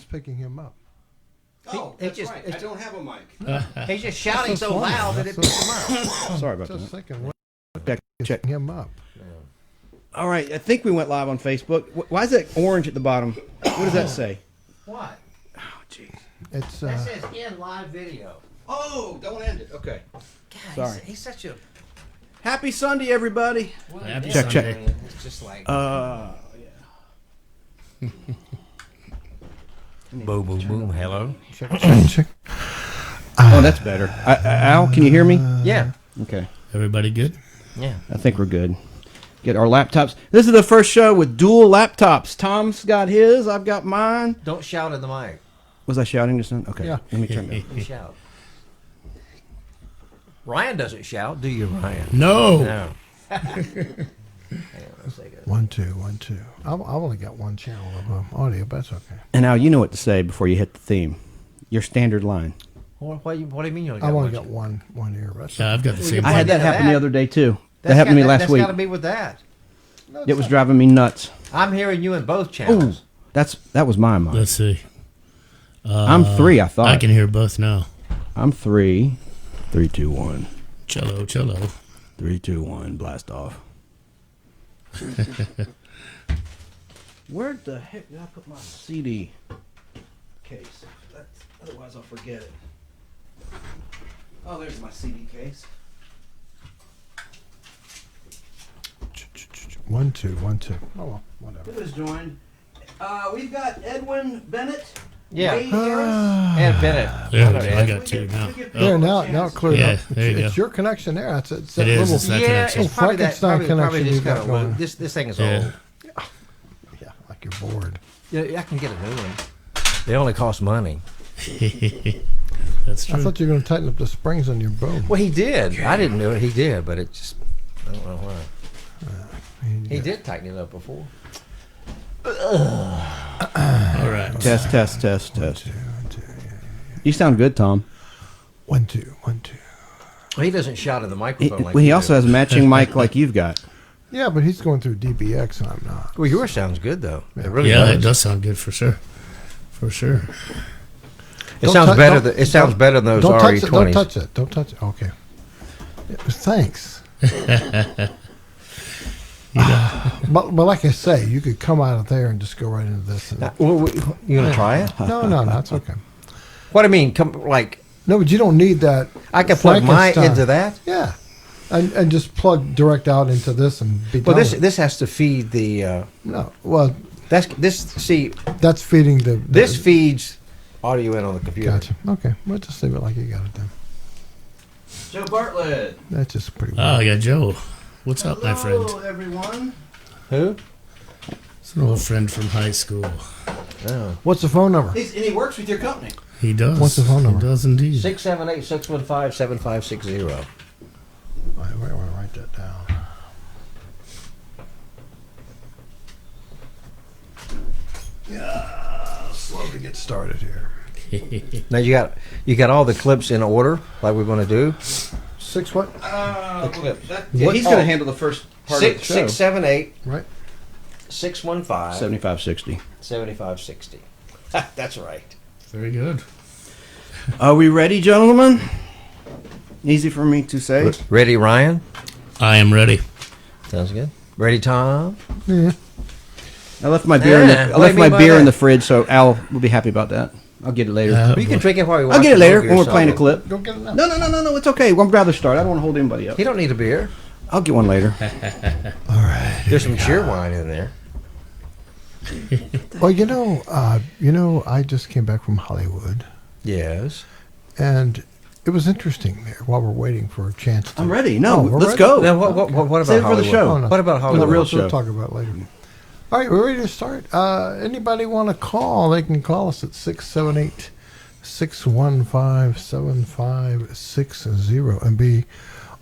picking him up. Oh, that's right. I don't have a mic. He's just shouting so loud that it picks him up. Sorry about Just that. thinking, Check. picking him up. All right, I think we went live on Facebook. Why is that orange at the bottom? What does that say? What? Oh, jeez. It's That says in live video. Oh, don't end it. Okay. God, Sorry. He's such a... Happy Sunday, everybody. Happy Check, check. Sunday. It's just like... Yeah. boom, boom, boom. Hello? check. Oh, that's better. Al, can you hear me? Yeah. Okay. Everybody good? Yeah. I think we're good. Get our laptops. This is the first show with dual laptops. Tom's got his. I've got mine. Don't shout in the mic. Was I shouting just then? Okay. Yeah. Let me turn it. You shout. Ryan doesn't shout, do you, Ryan? No. No. Hang on a second. 1, 2, 1, 2. I've only got one channel of audio, but that's okay. And Al, you know what to say before you hit the theme. Your standard line. What do you mean you only got I've only one? got one ear. That's Yeah, I've got the same. I had that happen the other day, too. That happened to me last week. That's got to be with that. It was driving me nuts. I'm hearing you in both channels. That was my mind. Let's see. I'm 3, I thought. I can hear both now. I'm 3. 3, 2, 1. Cello, cello. 3, 2, 1. Blast off. Where the heck did I put my CD case? Otherwise, I'll forget it. Oh, there's my CD case. 1, 2, 1, 2. Oh, well, whatever. Who has joined? We've got Edwin Bennett. Yeah. Wade Harris. And Bennett. There Hello, I Ed. got two now. There, now it cleared Yeah, up. there you It's go. your connection there. It's that It is, little. it's that Yeah, connection. it's probably that. Frankenstein Probably connection just you got got going. This thing is Yeah. old. Yeah, like you're bored. Yeah, I can get a new one. They only cost money. That's I true. thought you were going to tighten up the springs on your boat. Well, he did. I didn't do it. He did, but it just, I don't know why. He did tighten it up before. All right. Test. You sound good, Tom. 1, 2, 1, 2. Well, he doesn't shout in the microphone like He you also do. has a matching mic like you've got. Yeah, but he's going through DBX and I'm not. Well, yours sounds good, though. It really Yeah, does. it does sound good for sure. For sure. It sounds better than those Don't touch it. RE20s. Don't touch it. Don't touch it. Okay. Yeah, thanks. But like I say, you could come out of there and just go right into this. And, You gonna try it? no, it's okay. What I mean, like No, but you don't need that. I can plug my Frankenstein. into that. Yeah, and just plug direct out into this and be Well, done. this has to feed the. No, well, See, that's feeding the. this feeds audio in on the computer. Gotcha. Okay, we'll just leave it like you got it then. Joe Bartlett. That's just pretty. Oh, I got Joe. What's up, my friend? Hello, everyone. Who? It's an old friend from high school. Oh. What's the phone number? And he works with your company. He does. What's the phone number? He does indeed. 678-615-7560. I want to write that down. Yeah, slow to get started here. Now you got all the clips in order, like we're going to do. 6 what? He's going to handle the first part of the show. 678 Right. 615 7560. 7560. That's right. Very good. Are we ready, gentlemen? Easy for me to say. Ready, Ryan? I am ready. Sounds good. Ready, Tom? Yeah. I left my beer. In the fridge, so Al will be happy about that. I'll get it later. Well, you can drink it while you watch I'll get it the later movie when or we're playing a something. clip. Don't get it now. No. It's okay. I'd rather start. I don't want to hold anybody up. He don't need a beer. I'll get one later. All right. There's some cheer wine in there. Well, I just came back from Hollywood, Yes. and it was interesting there while we're waiting for a chance. To, I'm ready. No, we're let's ready? go. Now, what about Save it for the Hollywood? show. Oh, no. What about Hollywood? The real We'll show. talk about it later. All right, we're ready to start. Anybody want to call? They can call us at 678-615-7560 and be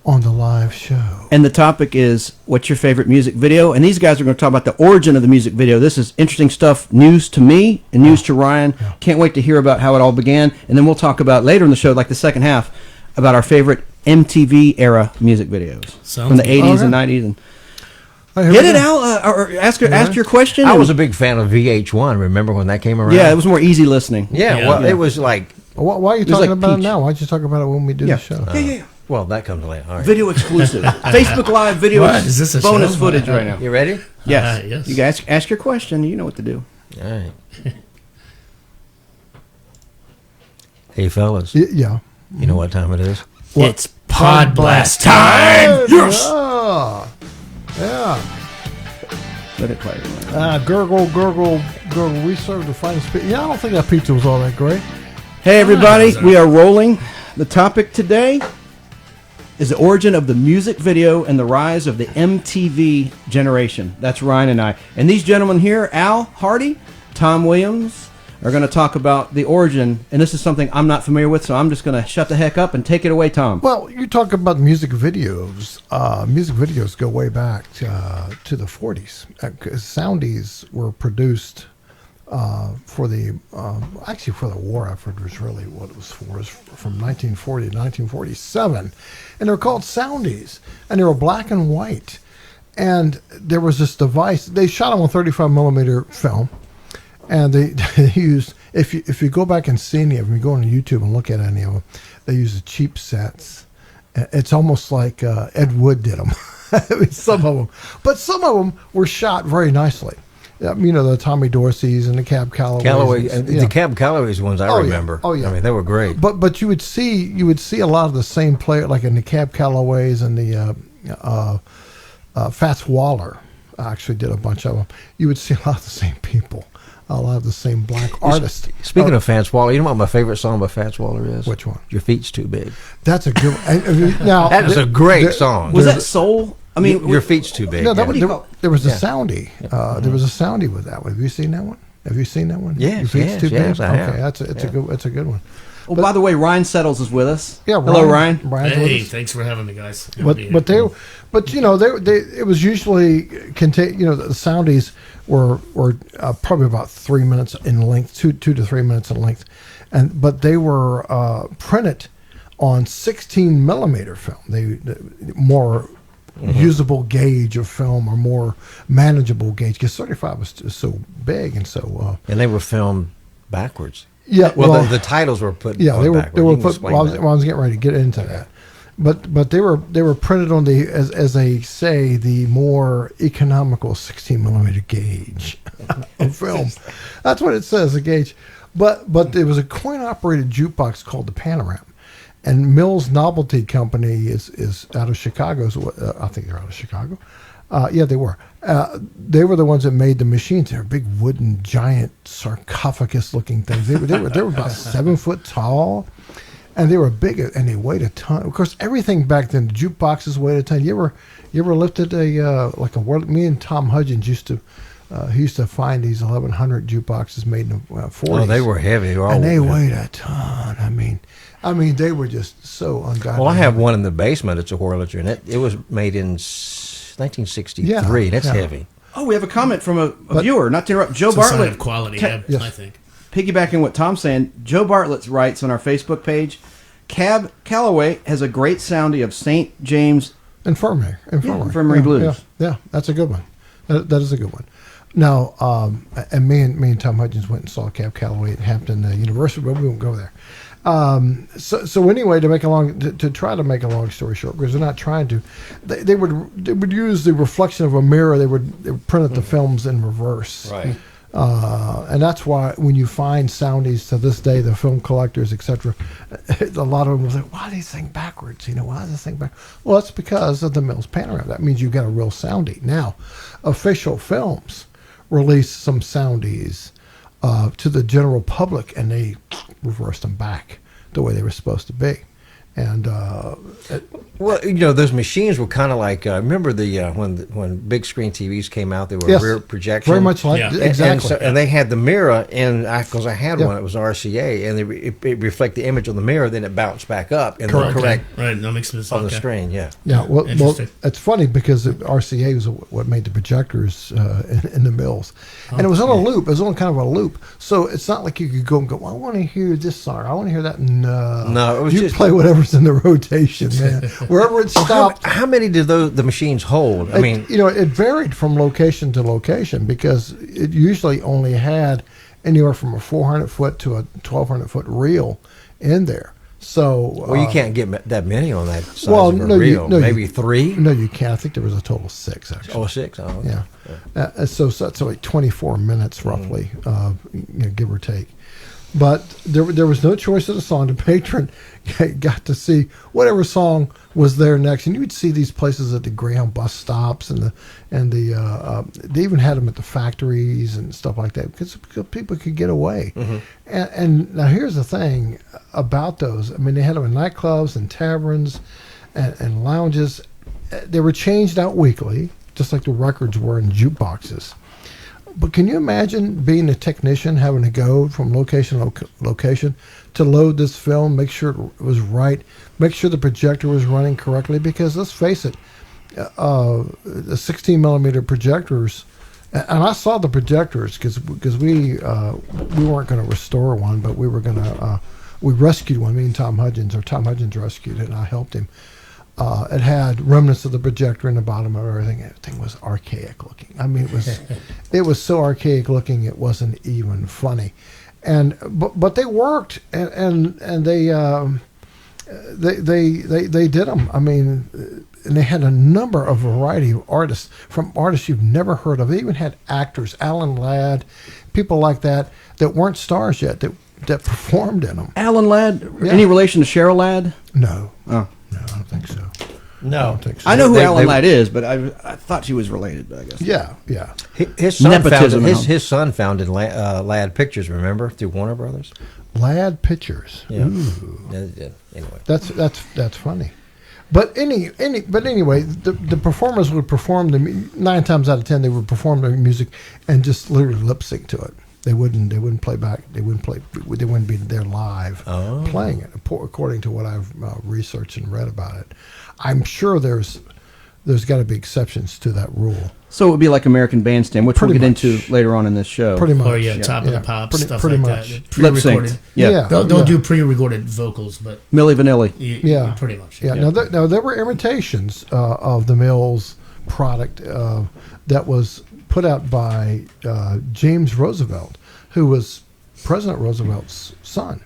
on the live show. And the topic is, what's your favorite music video? And these guys are going to talk about the origin of the music video. This is interesting stuff, news to me and news to Ryan. Yeah. Can't wait to hear about how it all began. And then we'll talk about later in the show, like the second half, about our favorite MTV era music videos Sounds from the good. 80s Okay. and 90s. And Here Hit we it, go. Al, or ask your question. I was a big fan of VH1. Remember when that came around? Yeah, it was more easy listening. Yeah, well, it was like, Why are you was talking like about it Peach. now? Why don't you talk about it when we do Yeah. the show? Yeah. well, that comes later. All right. Video exclusive. Facebook Live video What? Is this a bonus show? footage right now. You ready? Yes. Yes. You guys ask your question. You know what to do. All right. Hey, fellas, Yeah. you know what time it is? It's Podblast time. Yeah. Yeah. Let it play. Gurgle, gurgle, gurgle. We serve the finest pizza. Yeah, I don't think that pizza was all that great. Hey, everybody. We are rolling. The topic today is the origin of the music video and the rise of the MTV generation. That's Ryan and I. And these gentlemen here, Al Hardy, Tom Williams, are going to talk about the origin. And this is something I'm not familiar with, so I'm just going to shut the heck up and take it away, Tom. Well, you talk about music videos. Music videos go way back to the 40s. Soundies were produced for the war effort was really what it was for. It was from 1940 to 1947, and they're called soundies, and they were black and white. And there was this device. They shot them on 35 millimeter film, and they used. If you go back and see any of them, you go on YouTube and look at any of them, they use the cheap sets. It's almost like Ed Wood did them. I mean, some of them, but some of them were shot very nicely. You know, the Tommy Dorseys and the Cab Callaways. The Cab Callaways ones I remember. Oh yeah. I mean, they were great. But you would see a lot of the same player, like in the Cab Callaways and the Fats Waller actually did a bunch of them. You would see a lot of the same people, a lot of the same black artists. Speaking of Fats Waller, you know what my favorite song by Fats Waller is? Which one? Your Feet's Too Big. That's a good one. Now That is a great song. Was that soul? I mean, Your Feet's Too Big. No, yeah. there was a Yeah. soundie. There was a soundie with that one. Have you seen that one? Have you seen that one? Yes, Your Feet's yes, Too yes, Big? I have. Okay, it's a good one. Oh, by the way, Ryan Settles is with us. Yeah, Hello, Ryan. Brian's with Hey, us. thanks for having me, guys. Good to be But here. you know it was usually contain. You know, the soundies were probably about 3 minutes in length, two to 3 minutes in length, but they were printed on 16 millimeter film. They more usable gauge of film or more manageable gauge because 35 was just so big and so. And they were filmed backwards. Yeah, Well, the titles were put. Yeah, they were backward. they were You can put. explain Well, I that. was getting ready to get into that, but they were printed on the as they say the more economical 16 millimeter gauge of film. That's what it says, the gauge. But there was a coin operated jukebox called the Panorama, and Mills Novelty Company is out of Chicago. So, I think they're out of Chicago. Yeah, they were. They were the ones that made the machines. They were big wooden, giant, sarcophagus-looking things. They were about 7 foot tall, and they were big, and they weighed a ton. Of course, everything back then, the jukeboxes weighed a ton. You ever lifted me and Tom Hudgens used to. He used to find these 1,100 jukeboxes made in the 40s. Oh, they were heavy. And they weighed a ton. I mean, they were just so ungodly. Well, I have one in the basement. It's a Horlicher, and it was made in 1963. Yeah, That's yeah. heavy. Oh, we have a comment from a viewer. Not to interrupt, Joe It's a sign Bartlett. of quality, Yes. I think. Piggybacking what Tom's saying, Joe Bartlett writes on our Facebook page, Cab Calloway has a great soundie of St. James. Infirmary. Infirmary Blues. Yeah, that's a good one. That is a good one. Now, and me and Tom Hudgens went and saw Cab Calloway at Hampton University, but we won't go there. So anyway, to try to make a long story short, because they're not trying to, they would use the reflection of a mirror. They would print the films in reverse. Right. And that's why when you find soundies to this day, the film collectors, etc., a lot of them will say, "Why do you think backwards? You know, why does this thing back?" Well, that's because of the Mills Panorama. That means you've got a real soundie. Now, official films release some soundies to the general public, and they reversed them back the way they were supposed to be. And Well, you know, those machines were kind of like remember the when big screen TVs came out, they were Yes, rear projection, very much like Yeah. exactly. and they had the mirror, and because I had Yeah. one, it was RCA, and it reflect the image on the mirror, then it bounced back up and Correct. the correct Right, that makes sense. on the Okay. screen. Yeah. Yeah, well, Interesting. it's funny because RCA was what made the projectors in the mills, and it was on a loop. It was on kind of a loop, so it's not like you could go and go, "Well, I want to hear this song. I want to hear that." No, No, it was you just- play whatever whatever's in the rotation, man. Wherever it stopped. How many did the machines hold? I mean, it varied from location to location because it usually only had anywhere from a 400-foot to a 1,200-foot reel in there. So, you can't get that many on that size well, of a reel. Maybe 3? No, you can't. I think there was a total of 6, actually. Oh, 6? Oh, okay. Yeah. So that's like 24 minutes, roughly, give or take. But there was no choice of the song. The patron got to see whatever song was there next, and you would see these places at the Greyhound bus stops, and they even had them at the factories and stuff like that because people could get away. Mm-hmm. And now here's the thing about those. I mean, they had them in nightclubs and taverns and lounges. They were changed out weekly, just like the records were in jukeboxes. But can you imagine being a technician, having to go from location to location to load this film, make sure it was right, make sure the projector was running correctly? Because let's face it, the 16 millimeter projectors, and I saw the projectors because we weren't going to restore one, but we were going to we rescued one. Me and Tom Hudgens rescued it, and I helped him. It had remnants of the projector in the bottom of everything. Everything was archaic looking. I mean, it was so archaic looking it wasn't even funny. And but they worked, and they did them. I mean, and they had a variety of artists, from artists you've never heard of. They even had actors, Alan Ladd, people like that weren't stars yet that performed in them. Alan Ladd, any relation to Cheryl Ladd? No. Oh. No, I don't think so. No. I don't think so. I know who Alan Ladd is, but I thought she was related, I guess. Yeah. His son founded Ladd Pictures, remember, through Warner Brothers? Ladd Pictures. Yeah. Ooh. Anyway. That's funny. But anyway, the performers would perform 9 times out of 10 they would perform the music and just literally lip sync to it. They wouldn't play back. They wouldn't be there live playing it. According to what I've researched and read about it, I'm sure there's got to be exceptions to that rule. So it would be like American Bandstand, which we'll get into later on in this show. Pretty much. Or Top of the Pops, stuff pretty like much. that. Pre-recorded. Yeah. They'll do pre-recorded vocals, but Milli Vanilli. Pretty much. Yeah. Now there were imitations of the Mills product that was put out by James Roosevelt, who was President Roosevelt's son.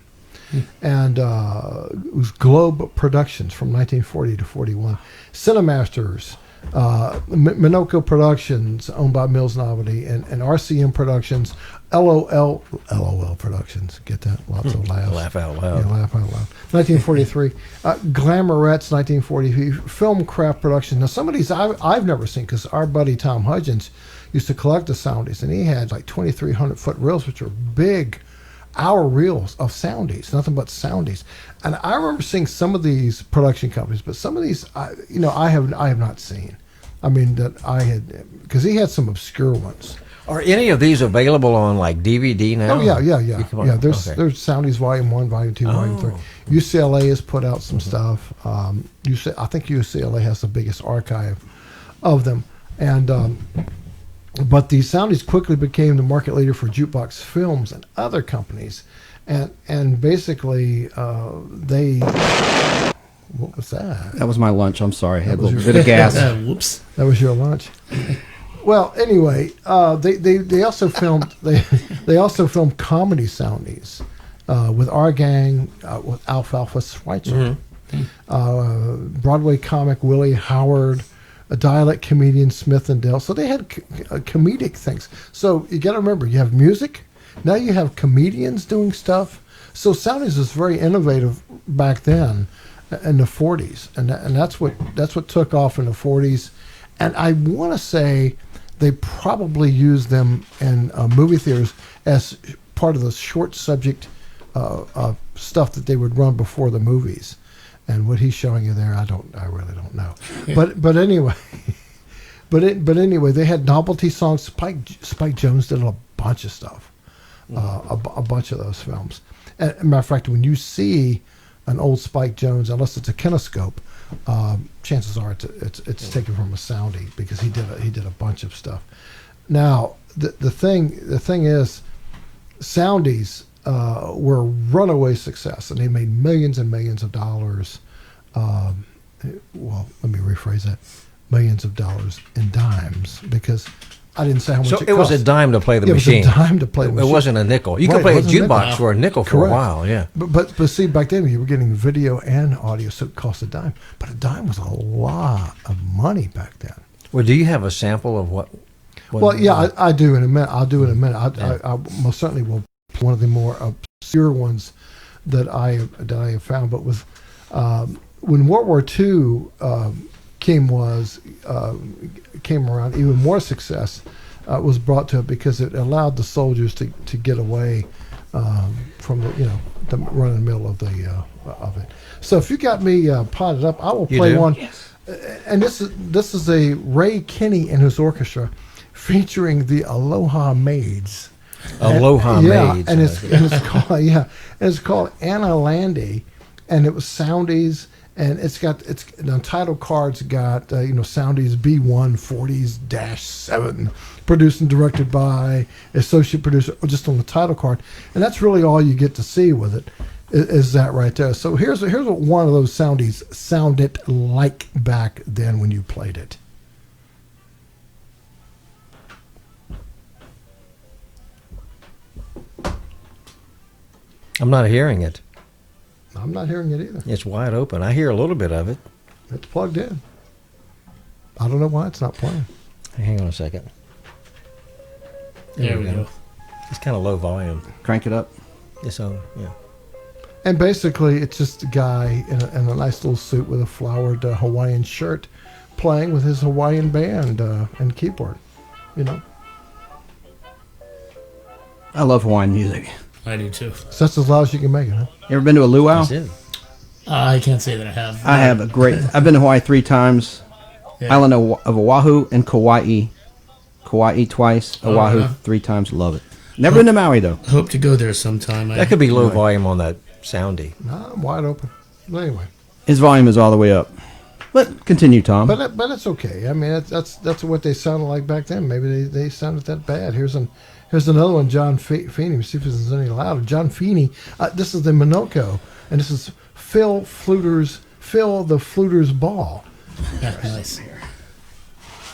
And it was Globe Productions from 1940 to 41. Cinemasters, Minocco Productions, owned by Mills Novelty, and RCM Productions, LOL Productions. Get that? Lots of laughs. Laugh out loud. Yeah, laugh out loud. 1943. Glamorettes, 1940. Filmcraft Productions. Now, some of these I've never seen because our buddy Tom Hudgens used to collect the soundies, and he had like 2,300-foot reels, which are big hour reels of soundies, nothing but soundies. And I remember seeing some of these production companies, but some of these, I have not seen. I mean, that I had, because he had some obscure ones. Are any of these available on like DVD now? Oh yeah. There's Soundies Volume 1, Volume 2, Volume 3. UCLA has put out some stuff. I think UCLA has the biggest archive of them, and. But the Soundies quickly became the market leader for jukebox films and other companies, and basically they. What was that? That was my lunch. I'm sorry, I had a little bit of gas. Whoops. That was your lunch. Well, anyway, they also filmed they also filmed comedy Soundies with our gang with Alfalfa Schweitzer, Broadway comic Willie Howard. A dialect comedian, Smith and Dell. So they had comedic things. So you got to remember, you have music. Now you have comedians doing stuff. So Soundies was very innovative back then in the 40s. And that's what took off in the 40s. And I want to say they probably used them in movie theaters as part of the short subject stuff that they would run before the movies. And what he's showing you there, I really don't know. But anyway, but anyway, they had novelty songs. Spike Jones did a bunch of stuff, a bunch of those films. And as a matter of fact, when you see an old Spike Jones, unless it's a kinescope, chances are it's taken from a Soundy because he did a bunch of stuff. Now the thing is, Soundies were a runaway success, and they made millions and millions of dollars well, let me rephrase that, millions of dollars in dimes, because I didn't say how much So it it was cost. a dime to play the It machine. was a dime to play the It machine. wasn't a nickel. You Right, could play it a wasn't a nickel. jukebox for a nickel for Correct. a while. Yeah. But see, back then you were getting video and audio, so it cost a dime. But a dime was a lot of money back then. Well, do you have a sample of what? Well, yeah, I do in a minute. I'll do it in a minute. I most certainly will. One of the more obscure ones that I have found, but with when World War II came around, even more success was brought to it because it allowed the soldiers to get away from the run in the middle of it. So if you got me potted up, I will play one. Yes. And this is a Ray Kinney and his orchestra featuring the Aloha Maids. Aloha Maids. And it's called Anna Landy, and it was Soundies, and the title card's got Soundies B140s-7, produced and directed by associate producer, just on the title card, and that's really all you get to see with it. Is that right there? So here's what one of those Soundies sounded like back then when you played it. I'm not hearing it. I'm not hearing it either. It's wide open. I hear a little bit of it. It's plugged in. I don't know why it's not playing. Hang on a second. There we go. It's kind of low volume. Crank it up. It's on. Yeah. And basically, it's just a guy in a nice little suit with a flowered Hawaiian shirt playing with his Hawaiian band and keyboard. I love Hawaiian music. I do too. So that's as loud as you can make it, huh? You ever been to a luau? That's it. I can't say that I have. I have I've been to Hawaii 3 times. Yeah. Island of Oahu and Kauai. Kauai twice. Oahu yeah. 3 times. Love it. Never been to Maui though. Hope to go there sometime. That could be low volume on that Soundy. No, I'm wide open. But anyway, His volume is all the way up. But continue, Tom. but it's okay. I mean, that's what they sounded like back then. Maybe they sounded that bad. Here's another one, John Feeney. See if this is any louder. John Feeney. This is the Minoko, and this is Phil the Fluter's Ball, That's nice.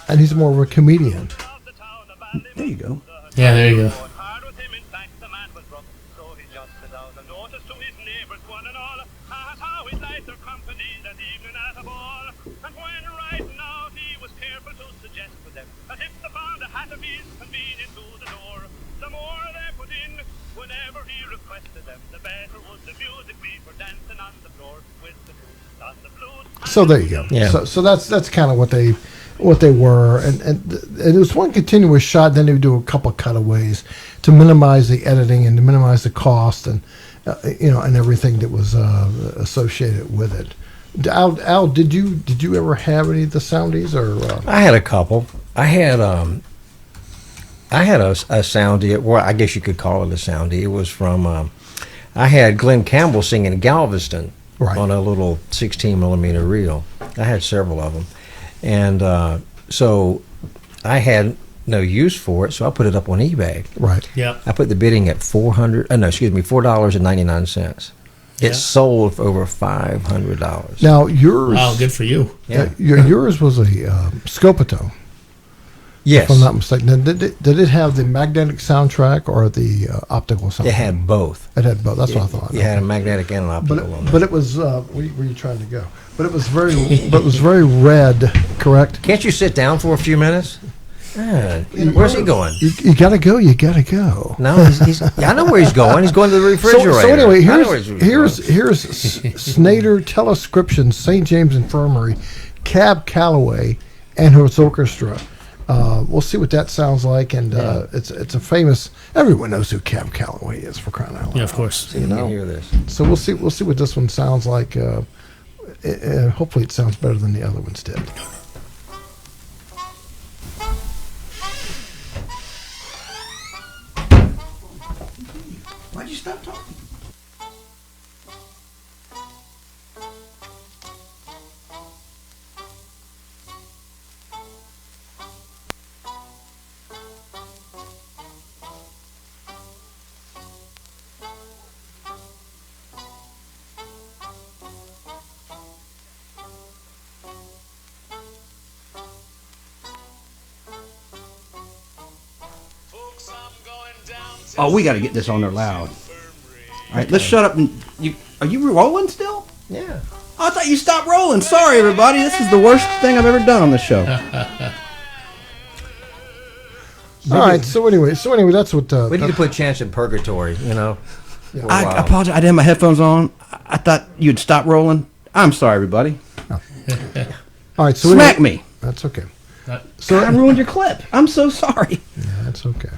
and he's more of a comedian. There you go. Yeah, there you go. So there you go. Yeah. So that's kind of what they were, and it was one continuous shot. Then they would do a couple of cutaways to minimize the editing and to minimize the cost and and everything that was associated with it. Al, did you ever have any of the Soundies or? I had a couple. I had a Soundy. Well, I guess you could call it a Soundy. It was from. I had Glenn Campbell singing Galveston. Right. On a little 16 millimeter reel. I had several of them. And so I had no use for it, so I put it up on eBay. Right. Yeah. I put the bidding at $4.99. Yeah. It sold for over $500. Now yours. Wow, good for you. Yeah. Yours was a Scopito. Yes. If I'm not mistaken. Now, did it have the magnetic soundtrack or the optical soundtrack? It had both. It had both. That's what I thought. You had a magnetic and an optical on it. But it was where you trying to go? But it was very red, correct? Can't you sit down for a few minutes? Where's he going? You gotta go. You gotta go. No, he's I know where he's going. He's going to the refrigerator. So anyway, I know where he's here's Snyder Telescription, St. James Infirmary, Cab Calloway, and his orchestra. We'll see what that sounds like, and it's a famous. Everyone knows who Cab Calloway is, for crying out loud. Yeah, of course. You can hear this. So we'll see what this one sounds like. Hopefully, it sounds better than the other ones did. Why'd you stop talking? Oh, we got to get this on there loud. All right, let's shut up. And are you rolling still? Yeah. Oh, I thought you stopped rolling. Sorry, everybody. This is the worst thing I've ever done on this show. All right. So anyway, that's what. We need to put Chance in purgatory, you know. for a I while. apologize. I didn't have my headphones on. I thought you'd stop rolling. I'm sorry, everybody. All right. So Smack anyway, me. That's okay. So I ruined your clip. I'm so sorry. Yeah, that's okay.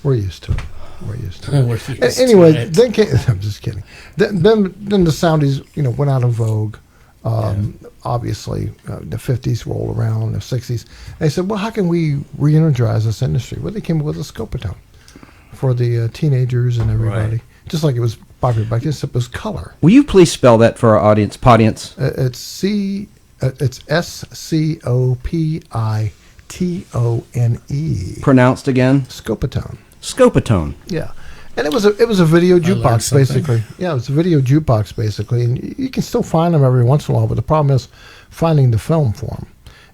We're used to it. We're used to it. We're used to Anyway, it. then I'm just kidding. Then the Soundies, went out of vogue. Obviously, the 50s rolled around, the 60s. They said, well, how can we re-energize this industry? Well, they came up with a Scopatone for the teenagers and everybody. Right. Just like it was popular back then, except it was color. Will you please spell that for our audience? It's Scopitone. Pronounced again? Scopatone. Scopatone. Yeah. And it was a video learned jukebox something. basically. Yeah, it was a video jukebox basically, and you can still find them every once in a while. But the problem is finding the film for them.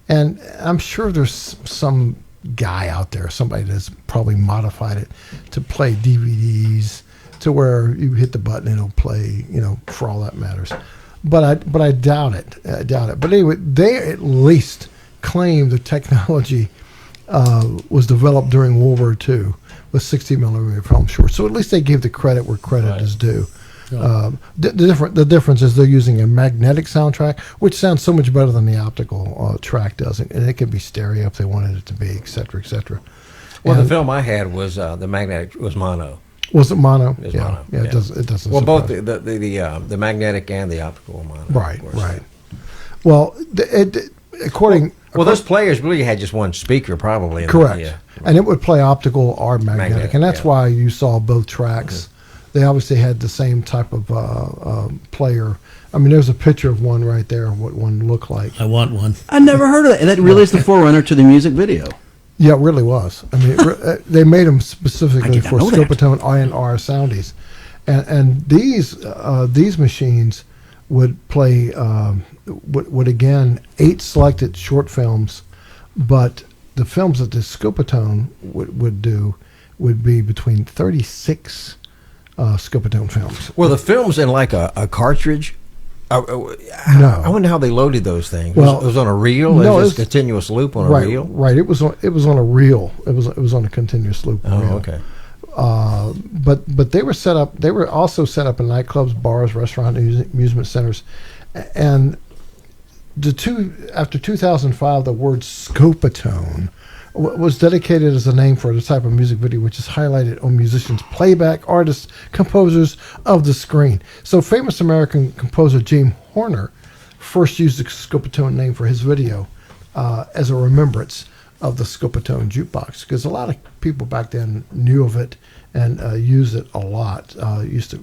And I'm sure there's some guy out there, somebody that's probably modified it to play DVDs to where you hit the button and it'll play, for all that matters. But I doubt it. I doubt it. But anyway, they at least claim the technology was developed during World War II with 60 millimeter film short. So at least they gave the credit where credit is due. The difference is they're using a magnetic soundtrack, which sounds so much better than the optical track does, and it could be stereo if they wanted it to be, et cetera, et cetera. Well, And the film I had was the magnetic was mono. was it mono? It was Yeah, mono. yeah. It doesn't. Well, both surprise me. the magnetic and the optical were mono. Right, of course. right. Well, according. Well, those players really had just one speaker, probably. Correct. Yeah. And it would play optical or magnetic. Magnetic, And that's yeah. why you saw both tracks. They obviously had the same type of player. I mean, there's a picture of one right there, what one looked like. I want one. I never heard of that. And that really is the forerunner to the music video. Yeah, it really was. I mean, they made them I specifically did not for know that. Scopatone and R Soundies. And these machines would play, would again, 8 selected short films, but the films that the Scopatone would do would be between 36 Scopatone films. Were the films in like a cartridge? No. I wonder how they loaded those things. Well, it was on a reel. no, it it was was- just continuous loop on a Right, reel. right. It was on a reel. It was on a continuous loop Oh, reel. okay. But they were set up. They were also set up in nightclubs, bars, restaurants, amusement centers, and after 2005, the word Scopatone was dedicated as a name for the type of music video which is highlighted on musicians, playback artists, composers of the screen. So famous American composer James Horner first used the Scopatone name for his video as a remembrance of the Scopatone jukebox, because a lot of people back then knew of it and used it a lot. Used to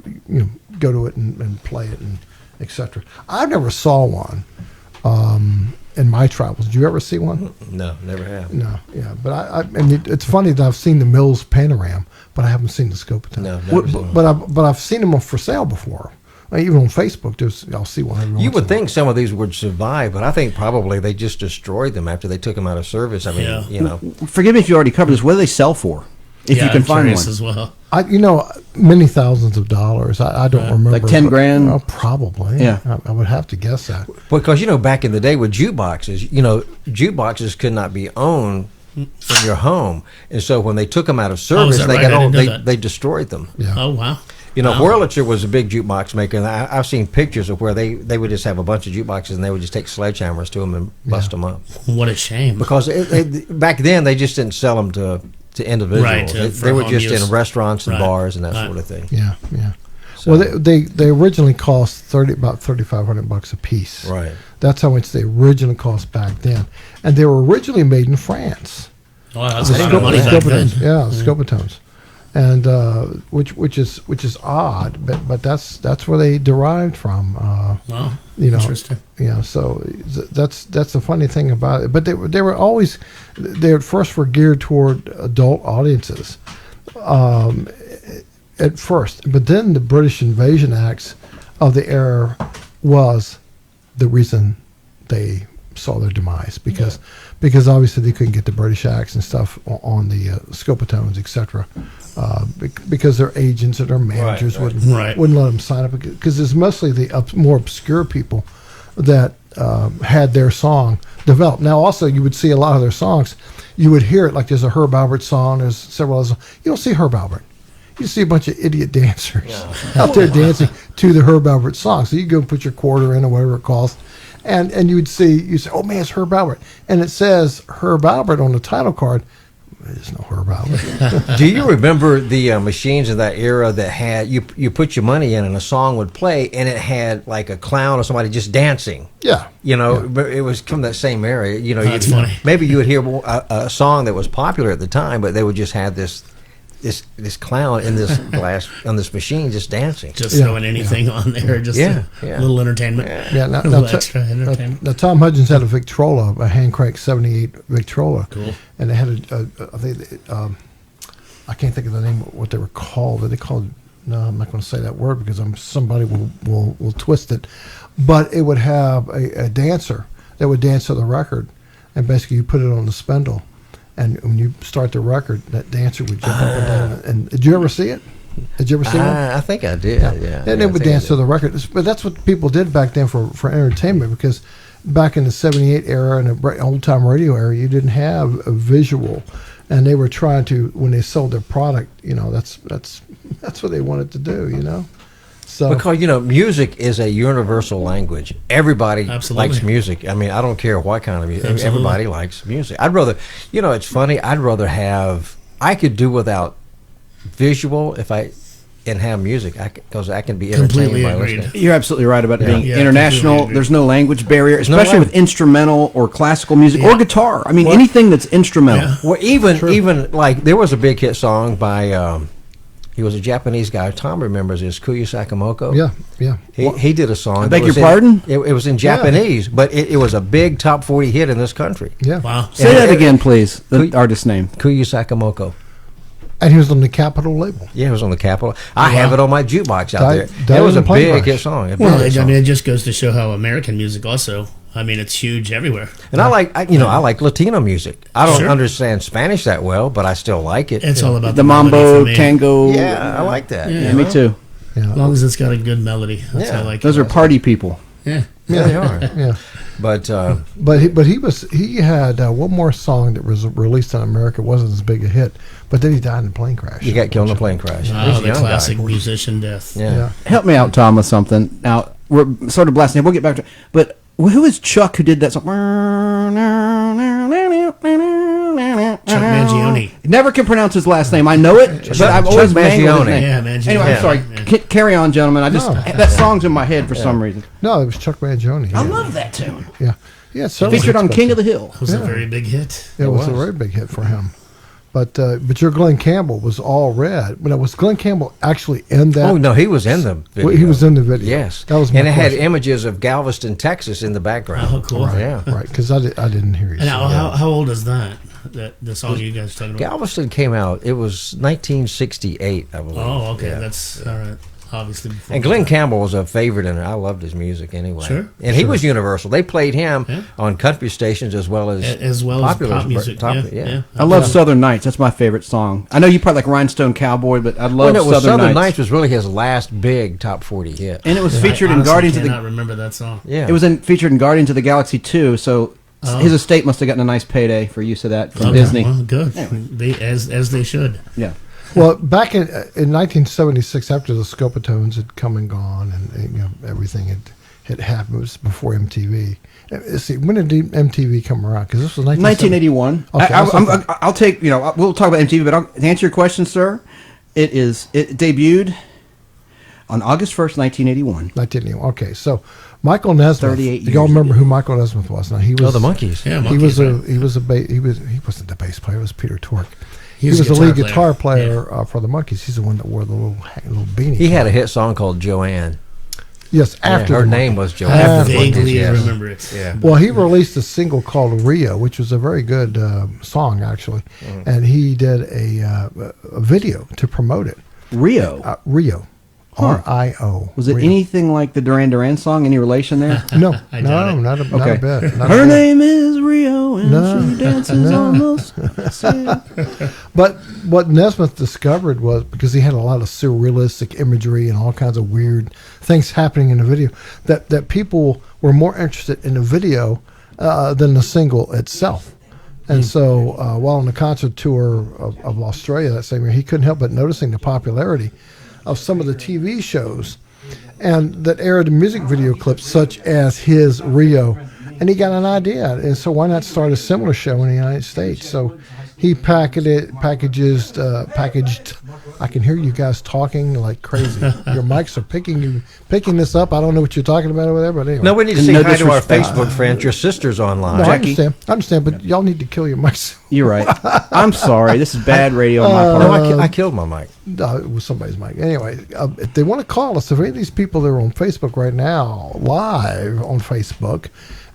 go to it and play it and etc. I never saw one in my travels. Did you ever see one? No, never have. No, yeah, but I mean, it's funny that I've seen the Mills Panoram, but I haven't seen the Scopatone. No, never seen but I've seen them for sale before. Even on Facebook, I'll see one. Every You once would in a think some of these would survive, but I think probably they just destroyed them after they took them out of service. I mean, Yeah. Forgive me if you already covered this. What do they sell for? If you can I'm find curious one. as well. many thousands of dollars. I don't remember. Like 10 but- grand? well, probably. Yeah. I would have to guess that. because back in the day with jukeboxes, jukeboxes could not be owned in your home, and so when they took them out of service, that they right? got I old. didn't know that. They destroyed them. Yeah. Oh, wow. Wow. Wurlitzer was a big jukebox maker, and I've seen pictures of where they would just have a bunch of jukeboxes, and they would just take sledgehammers to them and bust them up. What a shame. Because back then they just didn't sell them to individuals. Right, they for were home just use. in restaurants and Right, bars and that right. sort of thing. Yeah. Yeah. So- Well, they originally cost about $3,500 a piece. Right. That's how much they originally cost back then, and they were originally made in France. Oh, that's The a lot of money back then. Scopatones, yeah, Scopatones, and which is odd, but that's where they derived from. Wow. Interesting. Yeah, so that's the funny thing about it. But they were always they at first were geared toward adult audiences, at first, but then the British Invasion Acts of the era was the reason they saw their demise because obviously they couldn't get the British acts and stuff on the Scopatones, etc. Because their agents and their managers wouldn't let them sign up, because it's mostly the more obscure people that had their song developed. Now, also, you would see a lot of their songs. You would hear it, like there's a Herb Alpert song. There's several others. You don't see Herb Alpert. You see a bunch of idiot dancers out there dancing to the Herb Alpert song. So you go put your quarter in or whatever it costs, and you say, oh man, it's Herb Alpert, and it says Herb Alpert on the title card. There's no Herb Alpert. Do you remember the machines of that era that had you put your money in and a song would play and it had like a clown or somebody just dancing? Yeah. But it was from that same area. That's funny. Maybe you would hear a song that was popular at the time, but they would just have this clown in this glass on this machine just dancing, just throwing anything on there, just a little entertainment. Now, a little extra entertainment. Now, Tom Hudgens had a Victrola, a hand crank '78 Victrola. Cool. And they had I can't think of the name of what they were called. They called. No, I'm not going to say that word because somebody will twist it. But it would have a dancer that would dance to the record, and basically you put it on the spindle. And when you start the record, that dancer would jump up and down. And did you ever see it? Did you ever see one? I think I did. Yeah. And they would dance to the record. But that's what people did back then for entertainment, because back in the '78 era and the old time radio era, you didn't have a visual, and they were trying to, when they sold their product, that's what they wanted to do. So because music is a universal language. Everybody likes music. I mean, I don't care what kind of music. Absolutely. Everybody likes music. I'd rather, it's funny. I'd rather I could do without visual and have music, because I can be entertained Completely by agreed. listening. You're absolutely right about it being Yeah, international. completely There's no language barrier, no especially with language. instrumental or classical music or guitar. I mean, anything that's instrumental. Yeah. Well, even like there was a big hit song by. He was a Japanese guy. Tom remembers this, Kuya Sakamoto. Yeah. He did a song. I beg your pardon? It was in Japanese, but it was a big top 40 hit in this country. Yeah. Wow. Say that again, please. The artist name. Kuya Sakamoto. And he was on the Capitol label. Yeah, it was on the Capitol. I have it on my jukebox out there. Died It was in a the plane big crash. hit song. Well, it just goes to show how American music also. I mean, it's huge everywhere. And I like Latino music. I don't Sure. understand Spanish that well, but I still like it. It's all about The melody mambo, for me. tango. Yeah, I like that. Yeah. Yeah, me too. Yeah. As long as it's got a good melody. That's Yeah. how I like Those it. are party people. Yeah. Yeah, they are. Yeah. But He had one more song that was released in America. It wasn't as big a hit, but then he died in a plane crash. he got killed in a plane crash. He was Oh, a the young classic guy. musician death. Yeah. Help me out, Tom, with something. Now, we're sort of blasting. We'll get back to it. But who is Chuck who did that song? Chuck Mangione. Never can pronounce his last name. I know it, but I've always Chuck mangled his Mangione. name. Yeah, Mangione. Anyway, I'm Yeah. sorry. Yeah. Carry on, gentlemen. No. That song's in my head for some reason. No, it was Chuck Mangione. I love that tune. Yeah. Yeah. Featured on King of the Hill. It was a very big hit. It was a very big hit for him. But your Glenn Campbell was all red. But was Glenn Campbell actually in that? Oh no, he was in the video. Well, he was in the video. Yes, That was my and it had question. images of Galveston, Texas, in the background. Oh, cool. Right, Yeah. right. Because I didn't hear you. And now, say that. how old is that? The song you guys talking about? Galveston came out. It was 1968, I believe. Oh, okay. Yeah. That's all right. Obviously, before And Glenn that. Campbell was a favorite, and I loved his music anyway. Sure. And he was universal. They played him Yeah. on country stations as well as popular pop music. Yeah. I love Southern Nights. That's my favorite song. I know you probably like Rhinestone Cowboy, but I love Well, no, it was Southern, Nights. Nights was really his last big top 40 hit. And it was featured I in honestly Guardians of cannot the. remember that song. Yeah, It was featured in Guardians of the Galaxy 2. So his estate must have gotten a nice payday for use of that from Okay, Disney. Well, good. As they should. Yeah. Well, back in 1976, after the Scopatones had come and gone, and everything had happened, it was before MTV. See, when did MTV come around? Because this was 1981. Okay, I'll take, we'll talk about MTV, but to answer your question, sir, it debuted on August 1st, 1981. 1981. Okay, so Michael Nesmith. 38 Do y'all years remember who Michael Nesmith was? Now he was. Oh, the Monkees. Yeah, He Monkees, right. he wasn't the bass player. It was Peter Tork. He was was a the lead guitar guitar player for the Monkees. He's the one that wore the little beanie. He had a hit song called Joanne. Yes, after her the name Monkees. was I Joanne. After the vaguely yes. remember it. Yeah. Well, he released a single called Rio, which was a very good song, actually. And he did a video to promote it. Rio. Rio. R-I-O. Was it anything like the Duran Duran song? Any relation there? No, I doubt it. not a bit. Not Her a bit. name is Rio, and she dances on the sand. But what Nesmith discovered was, because he had a lot of surrealistic imagery and all kinds of weird things happening in the video, that people were more interested in the video than the single itself. And so while on the concert tour of Australia that same year, he couldn't help but noticing the popularity of some of the TV shows and that aired music video clips such as his Rio. And he got an idea. And so why not start a similar show in the United States? So he packaged. I can hear you guys talking like crazy. Your mics are picking this up. I don't know what you're talking about over there, but anyway. No, we need to And say no hi to our disrespect. Facebook friends. Your sister's online. No, I Jackie. understand, but y'all need to kill your mics. You're right. I'm sorry. This is bad radio on my No, part. I killed my mic. It was somebody's mic. Anyway, if they want to call us, if any of these people that are on Facebook right now, live on Facebook,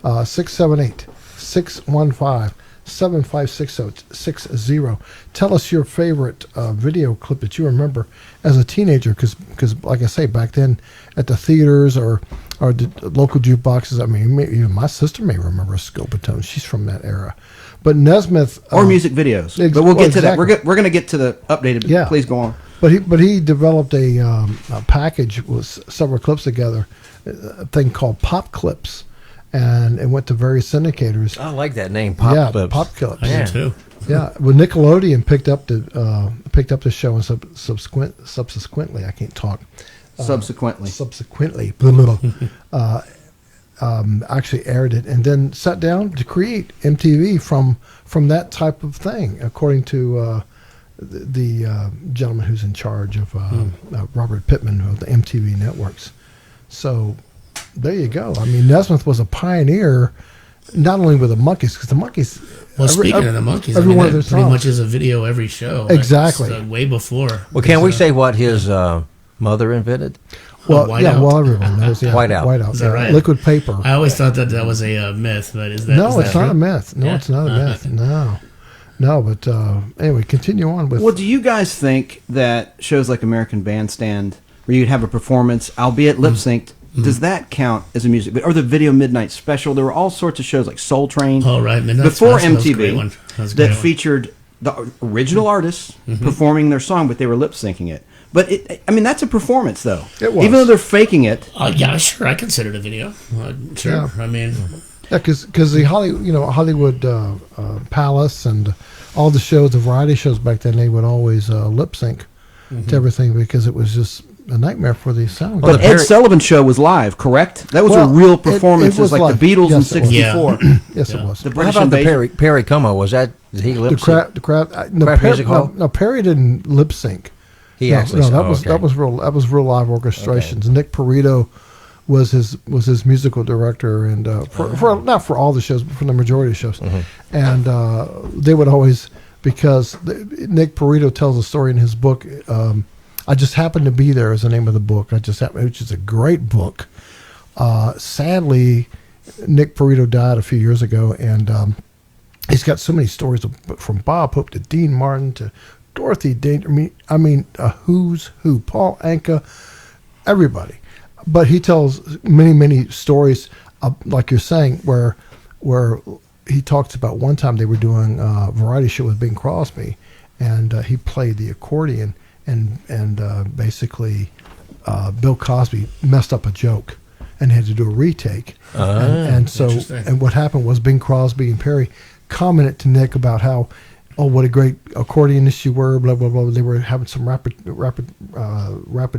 678-615-7560. Tell us your favorite video clip that you remember as a teenager, because like I say, back then at the theaters or the local jukeboxes, I mean, even my sister may remember Scopatone. She's from that era. But Nesmith... Or music videos. But we'll get to that. We're going to get to the updated. Yeah. Please go on. But he developed a package with several clips together, a thing called Pop Clips, and it went to various syndicators. I like that name, Pop Clips. Pop Clips. I do too. Yeah, well, Nickelodeon picked up the show and subsequently, I can't talk. Subsequently, actually aired it and then sat down to create MTV from that type of thing, according to the gentleman who's in charge of Robert Pittman of the MTV networks. So there you go. I mean, Nesmith was a pioneer, not only with the Monkees, because the Monkees. Well, speaking of the Monkees, every one of that their pretty songs. much is a video every show. Exactly. That's, way before. Well, can we say what his mother invented? Well, Whiteout? Well, everyone knows. Yeah, Whiteout. Is that right? Liquid paper. I always thought that was a myth, but is that No, is that it's not true? a myth. No, Yeah? it's not a myth. No, but anyway, continue on with. Well, do you guys think that shows like American Bandstand, where you'd have a performance, albeit lip synced, does that count as a music video? Or the Video Midnight Special? There were all sorts of shows like Soul Train. Oh, right. Midnight before Special, that was a great MTV one. That was a great that one. featured the original artists performing their song, but they were lip syncing it. But that's a performance, though. It was. Even though they're faking it. Yeah, sure. I consider it a video. Sure. Yeah. I mean, Yeah, because the Hollywood Palace and all the shows, the variety shows back then, they would always lip sync to everything because it was just a nightmare for the sound. But the Ed Perry- Sullivan Show was live, correct? That was Well, a real it performance. It was was like live. the Beatles Yes, in it was. '64. Yes, Yeah. it was. The How British about the invasion. Perry Como? Was that, did he lip sync? The crowd. Craft Music Hall? No, Perry didn't lip sync. He no, actually no, that oh, was okay. that was real live orchestrations. Nick Perito was his musical director, and for not for all the shows, but for the majority of shows. And they would always, because Nick Perito tells a story in his book. I Just Happened to Be There is the name of the book. Which is a great book. Sadly, Nick Perito died a few years ago, and he's got so many stories from Bob Hope to Dean Martin to Dorothy Danger. I mean, a who's who. Paul Anka, everybody. But he tells many stories, like you're saying, where he talks about one time they were doing a variety show with Bing Crosby, and he played the accordion, and basically Bill Cosby messed up a joke and had to do a retake. And so interesting. and what happened was Bing Crosby and Perry commented to Nick about how, oh, what a great accordionist you were, blah, blah, blah. They were having some rapid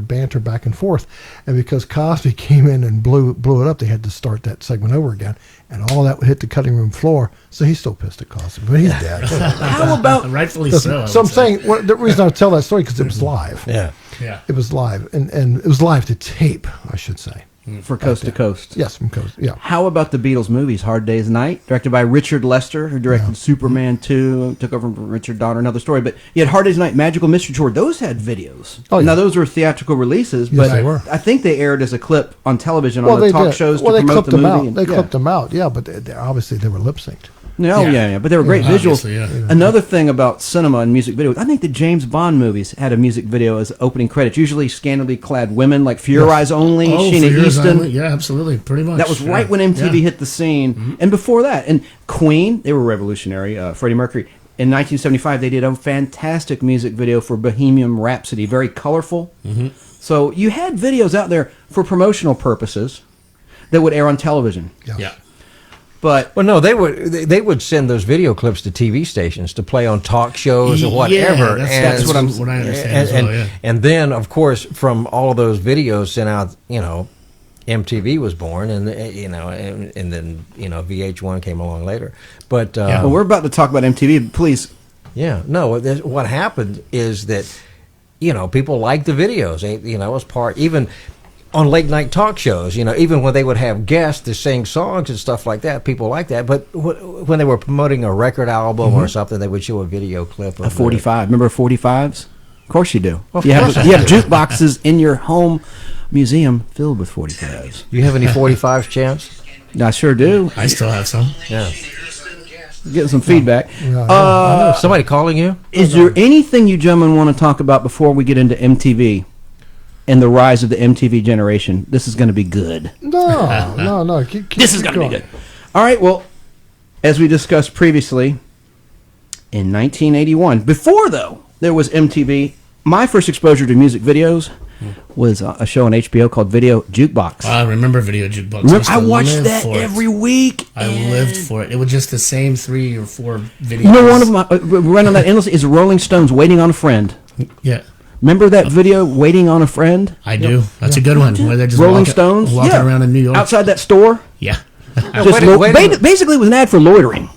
banter back and forth. And because Cosby came in and blew it up, they had to start that segment over again. And all that would hit the cutting room floor. So he's still pissed at Cosby, but he's dead. How about rightfully so. I So I'm would say. saying, the reason I tell that story, because it was live. Yeah. Yeah. It was live. And it was live to tape, I should say. for Coast to Coast? Yes, from Coast, yeah. How about the Beatles movies? Hard Day's Night, directed by Richard Lester, who directed Superman 2, took over from Richard Donner, another story. But you had Hard Day's Night, Magical Mystery Tour. Those had videos. Oh, yeah. Now, those were theatrical releases, Yes, but they were. I think they aired as a clip on television on the they talk did. shows Well, to they promote clipped the them movie. out. They clipped them out, yeah, but obviously they were lip synced. No, yeah. But they were great visuals. Obviously, yeah. Another thing about cinema and music videos, I think the James Bond movies had a music video as opening credits. Usually scantily clad women, like For Your Eyes Only, Sheena For Yours Easton. Only. Yeah, absolutely, pretty much. That was right when MTV hit the scene. And before that, and Queen, they were revolutionary. Freddie Mercury. In 1975, they did a fantastic music video for Bohemian Rhapsody, very colorful. So you had videos out there for promotional purposes that would air on television. Yeah. But Well, no, they would send those video clips to TV stations to play on talk shows or whatever. That's what I understand as well, yeah. And then, of course, from all of those videos sent out, MTV was born, and and then VH1 came along later. But well, we're about to talk about MTV. Please. yeah, no. What happened is that people liked the videos. It was part even on late night talk shows. Even when they would have guests to sing songs and stuff like that, people liked that. But when they were promoting a record album or something, they would show a video clip of A 45. Remember 45s? Of course you do. Of you course have jukeboxes in your home museum filled with 45s. You have any 45s, Chance? I sure do. I still have some. Yeah. Getting some feedback. Somebody calling you? Is there anything you gentlemen want to talk about before we get into MTV and the rise of the MTV generation? This is going to be good. No. This is going to be good. All right, well, as we discussed previously, in 1981, before, though, there was MTV, my first exposure to music videos was a show on HBO called Video Jukebox. I remember Video Jukebox. I watched that every week. I lived for it. It was just the same 3 or 4 videos. One of them, run on that endlessly, is Rolling Stones, Waiting on a Friend. Yeah. Remember that video, Waiting on a Friend? I do. That's a good one. Where they're just Rolling Stones? walking around in New York. Outside that store? Yeah. Basically, it was an ad for loitering.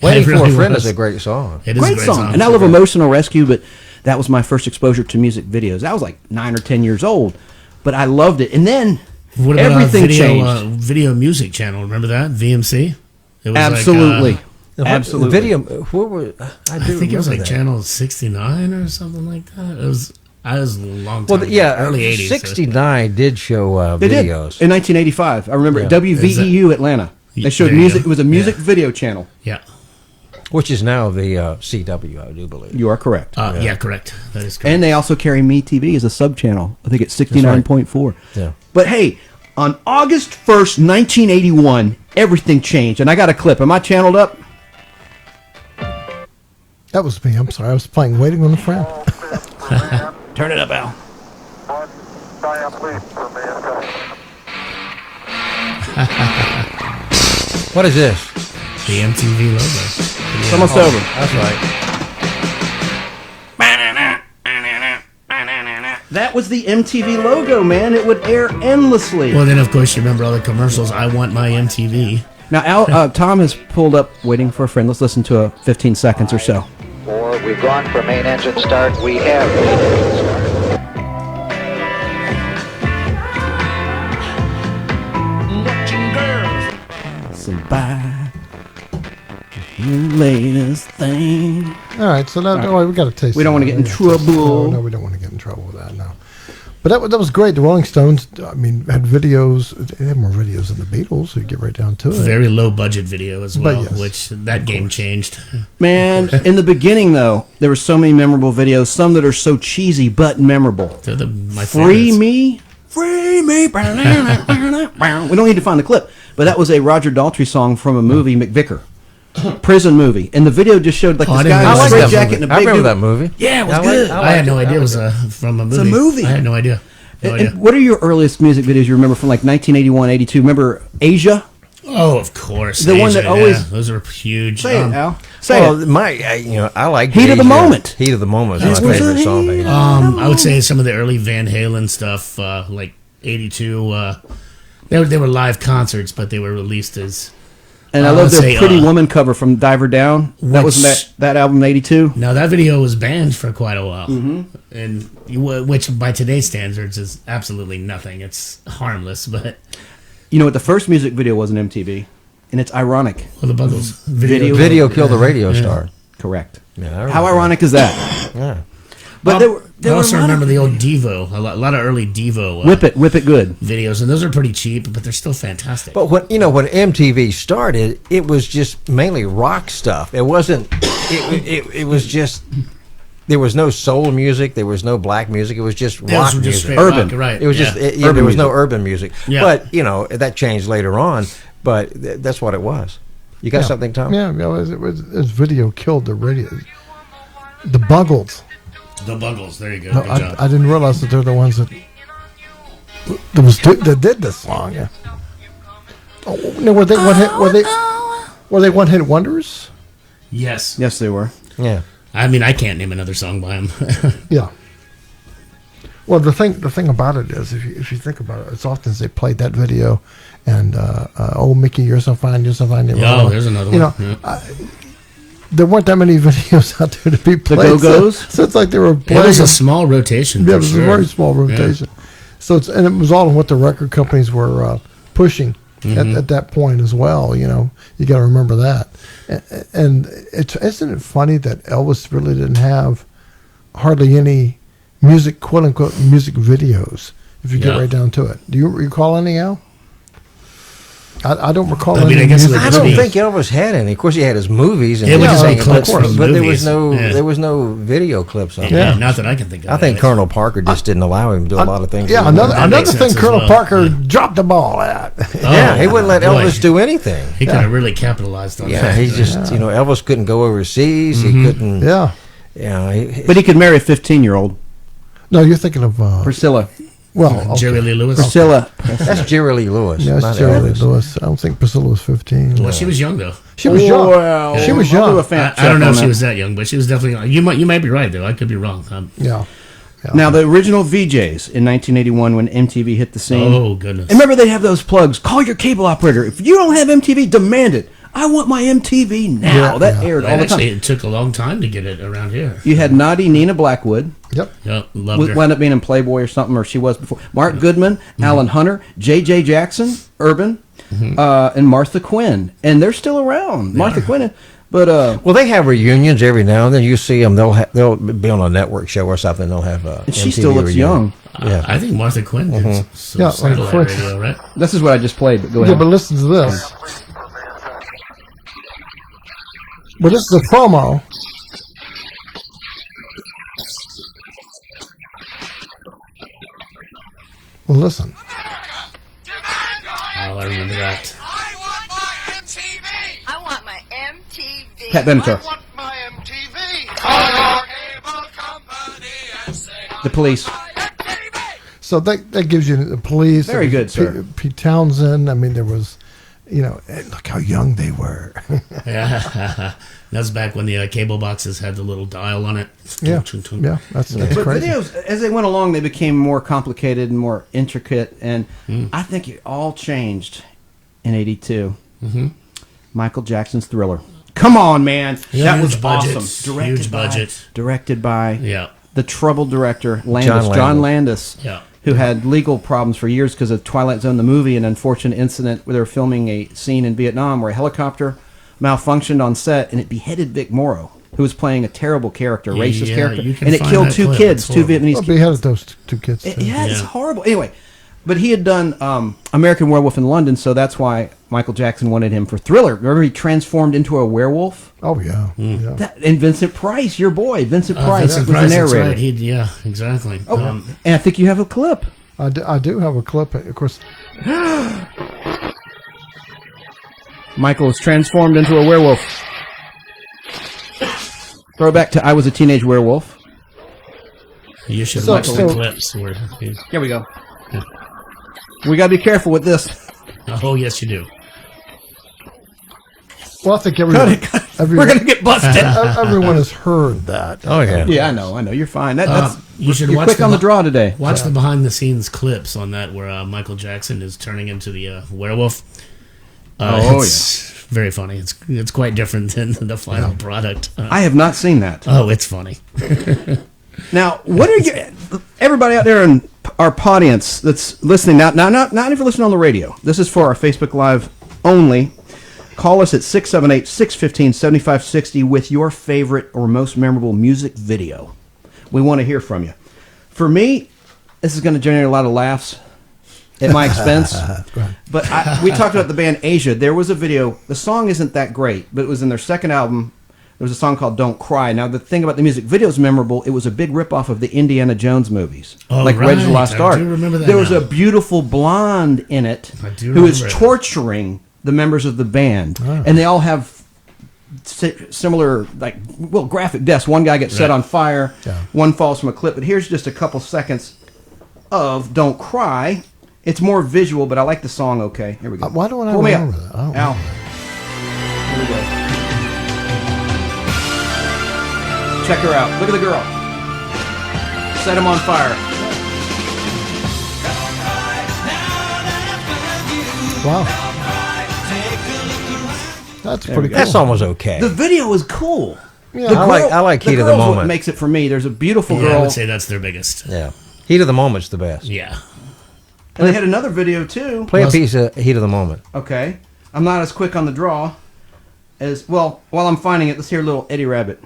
Waiting It for really a Friend was. is a great song. It is Great a song. And I love Emotional Rescue, but that was my first exposure to music videos. I was like 9 or 10 years old, but I loved it. And then What about everything video, changed. Video Music Channel? Remember that? VMC? It was Absolutely. The video. What were, I think it was like that. channel 69 or something like that. It was. I was a long time. Well, yeah, early 80s. 69 did show They did. videos. In 1985. I remember Yeah. WVEU Atlanta. They showed There you music. go. It was a music Yeah. video channel. Yeah. Which is now the CW, I do believe. You are correct. Yeah, correct. That is correct. And they also carry MeTV as a sub-channel. I think it's 69.4. Yeah. But hey, on August 1st, 1981, everything changed. And I got a clip. Am I channeled up? That was me. I'm sorry. I was playing Waiting on a Friend. Turn it up, Al. What is this? the MTV logo. It's almost over. That's right. That was the MTV logo, man. It would air endlessly. Well, then of course you remember all the commercials. I want my MTV. Now, Al, Tom has pulled up Waiting for a Friend. Let's listen to 15 seconds or so. We've gone for main engine start. We have main engine start. Somebody, your latest thing. All right, so now we got to taste. We don't want to get in trouble. No, we don't want to get in trouble with that. No, but that was great. The Rolling Stones, I mean, had videos. They had more videos than the Beatles. So you get right down to it. Very low budget video as well, But yes, which that game changed. Man, in the beginning, though, there were so many memorable videos. Some that are so cheesy but memorable. They're my Free favorites. Me. Free Me. We don't need to find the clip, but that was a Roger Daltrey song from a movie, McVicker. Prison movie. And the video just showed like Oh, I this didn't guy in know a that straight movie. jacket and a big I remember dude. that movie. Yeah, it was I good. I had no idea it was from a movie. a movie. I had no idea. No idea. And what are your earliest music videos you remember from like 1981, 82? Remember Asia? Oh, of course. The one that always- yeah, those are huge. Say it, Al. Say Well, it. I like Heat of the Asia. Moment. Heat of the Moment is This my was favorite a song. heat Baby. I would say some of the early Van Halen stuff, like 82. They were live concerts, but they were released as. And I I love would their say, Pretty Woman cover from Diver Down. That was Which- that album in 82. Now that video was banned for quite a while, and which by today's standards is absolutely nothing. It's harmless, but You know what? The first music video was an MTV, and it's ironic. well, the Buggles Video- Video killed the radio star. Correct. Yeah, I How remember ironic is that? that. Yeah. But I also remember the old Devo, a lot of early Devo Whip It Good videos, and those are pretty cheap, but they're still fantastic. But when MTV started, it was just mainly rock stuff. It wasn't. It was just. There was no soul music. There was no black music. It was just rock music. Urban, right? It was just. There was no urban music. Yeah. But that changed later on. But that's what it was. You got something, Tom? Yeah, it was video killed the radio. The Buggles. The Buggles. There you go. No, Good job. I didn't realize that they're the ones that did this song. Yeah. Oh, no, were they one hit? Were they one hit wonders? Yes. Yes, they were. Yeah. I mean, I can't name another song by them. Yeah. Well, the thing about it is, if you think about it, it's often they played that video, and "Oh Mickey, you're so fine, you're so fine." Oh, there's another one. Yeah. There weren't that many videos out there to be played. The Go-Go's? So it's like they were playing. It was a small rotation. Yeah, it was a very small rotation. Yeah. So and it was all what the record companies were pushing at that point as well. You got to remember that. And isn't it funny that Elvis really didn't have hardly any music, quote unquote, music videos, if you get right down to it. Do you recall any, Al? I don't recall any. I don't think Elvis had any. Of course, he had his movies. And clips from but movies. there was no video clips of it. Yeah, not that I can think of. I think Colonel Parker just didn't allow him to do a lot of things. Yeah, another thing Colonel Parker dropped the ball at. He wouldn't let Elvis do anything. He could have really capitalized on that. Yeah, he just, Elvis couldn't go overseas. He couldn't. Yeah. But he could marry a 15-year-old. No, you're thinking of Priscilla. Well, Jerry Lee Lewis. Priscilla. That's Jerry Lee Lewis. Yeah, that's Jerry Lee Lewis. I don't think Priscilla was 15. Well, she was young though. She was young. Well, she was young. I don't know if she was that young, but she was definitely young. You might be right though. I could be wrong. Yeah. Now the original VJs in 1981 when MTV hit the scene. Oh goodness! And remember they have those plugs. Call your cable operator. If you don't have MTV, demand it. I want my MTV now. That aired all the time. Actually, it took a long time to get it around here. You had naughty Nina Blackwood. Yep, loved her. Wound up being in Playboy or something, or she was before. Mark Goodman, Alan Hunter, J.J. Jackson, Urban, and Martha Quinn, and they're still around. Martha Quinn, but well, they have reunions every now and then. You see them; they'll be on a network show or something. They'll have and she still looks young. Yeah, I think Martha Quinn did some satellite radio, right? This is what I just played. But go ahead. Yeah, but listen to this. But this is a promo. Well, listen. Oh, I remember that. I want my MTV. I want my MTV. Pat Benatar. I want my MTV. Call your cable company and say The Police. So that gives you the Police. Very good, sir. Pete Townsend. I mean, there was, look how young they were. Yeah. That's back when the cable boxes had the little dial on it. Yeah, that's but crazy. Videos, as they went along, they became more complicated and more intricate, and I think it all changed in '82. Michael Jackson's Thriller. Come on, man, that was awesome. Huge budget. Directed by the troubled director John Landis. Yeah. Who had legal problems for years because of Twilight Zone, the movie, an unfortunate incident where they were filming a scene in Vietnam where a helicopter malfunctioned on set and it beheaded Vic Morrow, who was playing a terrible character, racist character, and it killed two kids, two Vietnamese kids. Beheaded those two kids. Too. It's horrible. Anyway, but he had done American Werewolf in London, so that's why Michael Jackson wanted him for Thriller. Remember, he transformed into a werewolf. Oh yeah, And Vincent Price, your boy, Vincent Price, was the narrator. Right. Yeah, exactly. Oh, and I think you have a clip. I do have a clip, of course. Michael was transformed into a werewolf. Throw back to I Was a Teenage Werewolf. You should watch the clips. Here we go. Yeah. We got to be careful with this. Oh, yes, you do. Well, I think everyone we're going to get busted. Everyone has heard that. Oh, yeah. Yeah, I know. You're fine. You're watch quick on the draw today. Watch the behind-the-scenes clips on that where Michael Jackson is turning into the werewolf. It's very funny. It's quite different than the final product. I have not seen that. Oh, it's funny. Now, what are everybody out there in our audience that's listening now? Not if you're listening on the radio. This is for our Facebook Live only. Call us at 678-615-7560 with your favorite or most memorable music video. We want to hear from you. For me, this is going to generate a lot of laughs at my expense. But we talked about the band Asia. There was a video. The song isn't that great, but it was in their second album. There was a song called Don't Cry. Now, the thing about the music video is memorable. It was a big ripoff of the Indiana Jones movies. Oh, like right. Raiders of the Lost Ark. I do remember that There was now. a beautiful blonde in it I do who is remember it. torturing the members of the band. And they all have similar, graphic deaths. One guy gets set Right. on fire. Yeah. One falls from a cliff. But here's just a couple seconds of Don't Cry. It's more visual, but I like the song okay. Here we go. Why don't I Pull me up. remember that? I don't Al. remember Here we go. Check her out. Look at the girl. Set him on fire. Wow. That's There pretty we cool. That song was okay. The video is cool. Yeah, The I like Heat of the girl's what Moment. makes it for me. There's a beautiful Yeah, I girl. would say that's their biggest. Yeah. Heat of the Moment's the best. Yeah. And they had another video too. Play a piece of Heat of the Moment. Okay. I'm not as quick on the draw as well. While I'm finding it, let's hear a little Eddie Rabbit.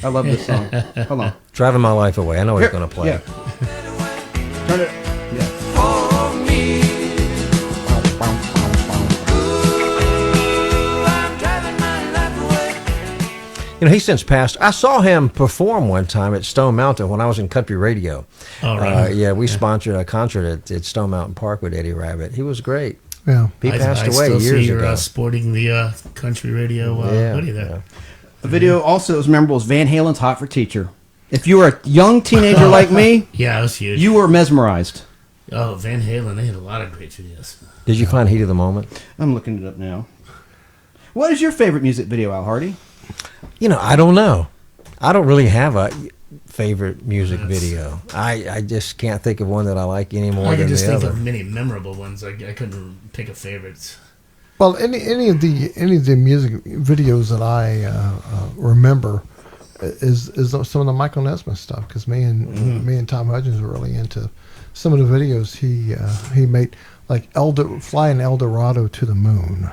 I love this song. Hold on. Driving My Life Away. I know what Here- he's going to play. Yeah. Turn it. Yeah. You know, he's since passed. I saw him perform one time at Stone Mountain when I was in country radio. Oh, right. Yeah, we sponsored a concert at Stone Mountain Park with Eddie Rabbit. He was great. Yeah. He passed I away still years see ago. you're sporting the country radio hoodie there. yeah. The video also that was memorable was Van Halen's "Hot for Teacher." If you were a young teenager like me, Yeah, it was huge. you were mesmerized. Oh, Van Halen, they had a lot of great videos. Did you find Heat of the Moment? I'm looking it up now. What is your favorite music video, Al Hardy? You know, I don't know. I don't really have a favorite music video. I just can't think of one that I like any more I than can just the think other. of many memorable ones. I couldn't pick a favorite. Well, any of the music videos that I remember is some of the Michael Nesmith stuff, because me and Tom Hudgens were really into some of the videos he made, like flying El Dorado to the moon.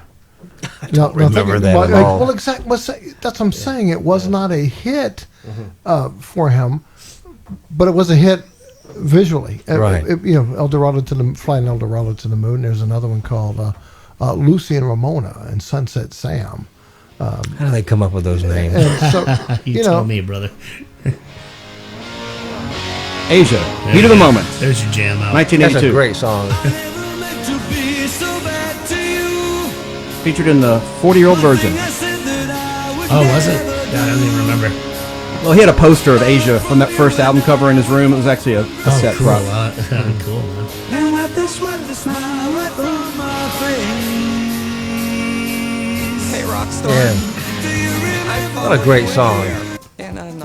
I don't remember that at all. Well, exactly. That's what I'm saying. It was not a hit for him, but it was a hit visually. Right. Flying El Dorado to the moon. There's another one called Lucy and Ramona and Sunset Sam. How do they come up with those names? And so, You tell me, brother. Asia, Heat of the Moment, There's your jam out. 1982. That's a great song. Featured in the 40-year-old version. Oh, was it? Yeah, I don't even remember. Well, he had a poster of Asia from that first album cover in his room. It was actually a Oh, set cool. prop. Cool, man. Yeah. What a great song.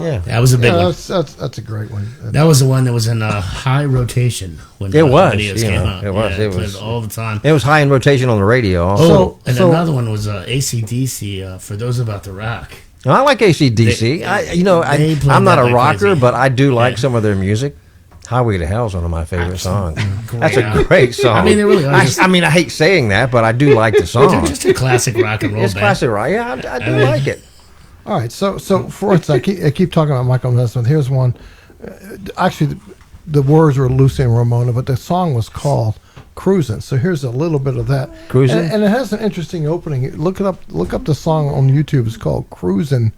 Yeah. That was a big one. that's a great one. That was the one that was in high rotation when It the was, videos you came know, out. it was, Yeah, it played was. all the time. It was high in rotation on the radio also. Oh, and so- another one was AC/DC, For Those About to Rock. I like AC/DC. They played I'm not that a like rocker, crazy. but I do like Yeah. some of their music. Highway to Hell is one of my favorite songs. That's a Yeah. great song. I mean, they really are just- I mean, I hate saying that, but I do like the They're song. just a classic rock and roll It's band. classic rock. Yeah, I do like it. All right, so for instance, I keep talking about Michael Nesmith. Here's one. Actually, the words were Lucy and Ramona, but the song was called "Cruisin'." So here's a little bit of that. Cruisin'? and it has an interesting opening. Look it up. Look up the song on YouTube. It's called "Cruisin',"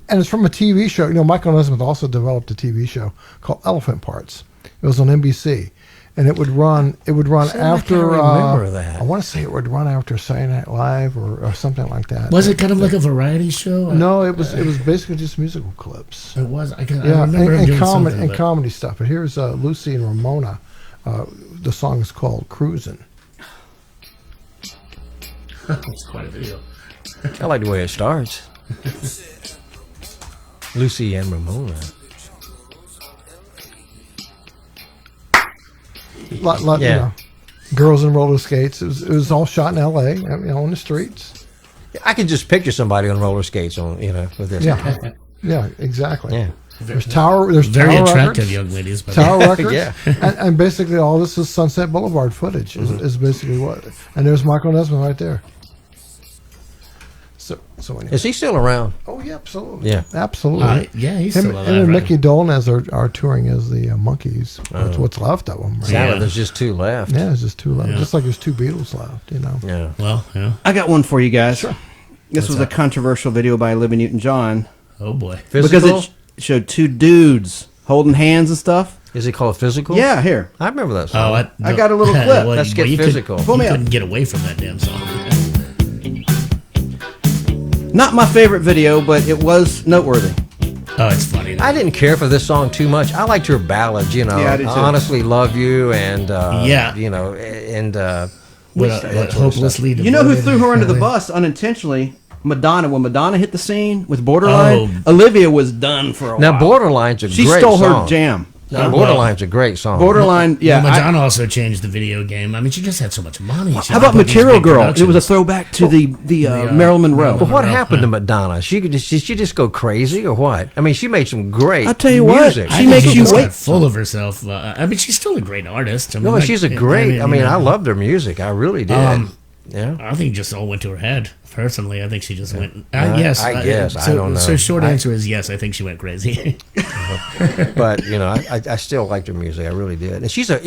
and it's from a TV show. You know, Michael Nesmith also developed a TV show called Elephant Parts. It was on NBC. And it would run. It would run See, I after. can't remember that. I want to say it would run after Saturday Night Live or something like that. Was it kind of like a variety show? No, it was basically just musical clips. It was. I Yeah, remember him and doing comedy something. and but- comedy stuff. But here's Lucy and Ramona. The song is called "Cruisin'." It's quite a video. I like the way it starts. Lucy and Ramona. Yeah. Yeah. You know, girls in roller skates. It was all shot in L.A. On the streets. I could just picture somebody on roller skates with this. Yeah, yeah, exactly. Yeah. There's Tower Very attractive Records, young ladies. But Tower Records. Yeah. and basically all this is Sunset Boulevard footage. Is basically what. And there's Michael Nesmith right there. So anyway. Is he still around? Oh yeah, absolutely. Yeah. Absolutely. Yeah, he's Him, still alive. him and right? Mickey Dolenz are touring as the Monkees. That's what's left of them. Right? Sounded Yeah. there's just two left. Yeah, it's just two left. Yeah. Just like there's two Beatles left. You know. Yeah. Well, yeah. I got one for you guys. Sure. This was a controversial video by Olivia Newton-John Oh boy. Physical? because it showed two dudes holding hands and stuff. Is it called Physical? Yeah, here. I remember that Oh, song. I got a little clip. Well, Let's get you physical. Could, Pull me you up. couldn't get away from that damn song. Not my favorite video, but it was noteworthy. Oh, it's funny. I didn't care for this song too much. I liked her ballads, you know. Yeah, I did too. Honestly Love You and, Yeah. you know, and, What hopelessly You know who devoted. threw her under the bus unintentionally? Madonna. When Madonna hit the scene with Borderline, Oh. Olivia was done for a now while. Borderline's a She great stole song. her jam. Now, Borderline's a great song. Borderline, yeah. Well, Madonna also changed the video game. I mean, she just had so much money. She How about put these Material big Girl? It was a productions. throwback to the Marilyn Monroe. But what Monroe, happened to yeah. Madonna? Did she just go crazy or what? I mean, she made some great I'll tell you what, music. she I think makes you just wait. got full of herself. I mean, she's still a great artist. I mean, No, like, she's a great. I mean, you know, I loved her music. I really did. Yeah. I think it just all went to her head. Personally, I think she just went. I Yes, guess. I don't know. So short answer is yes. I think she went crazy. But you know, I still liked her music. I really did. And she's a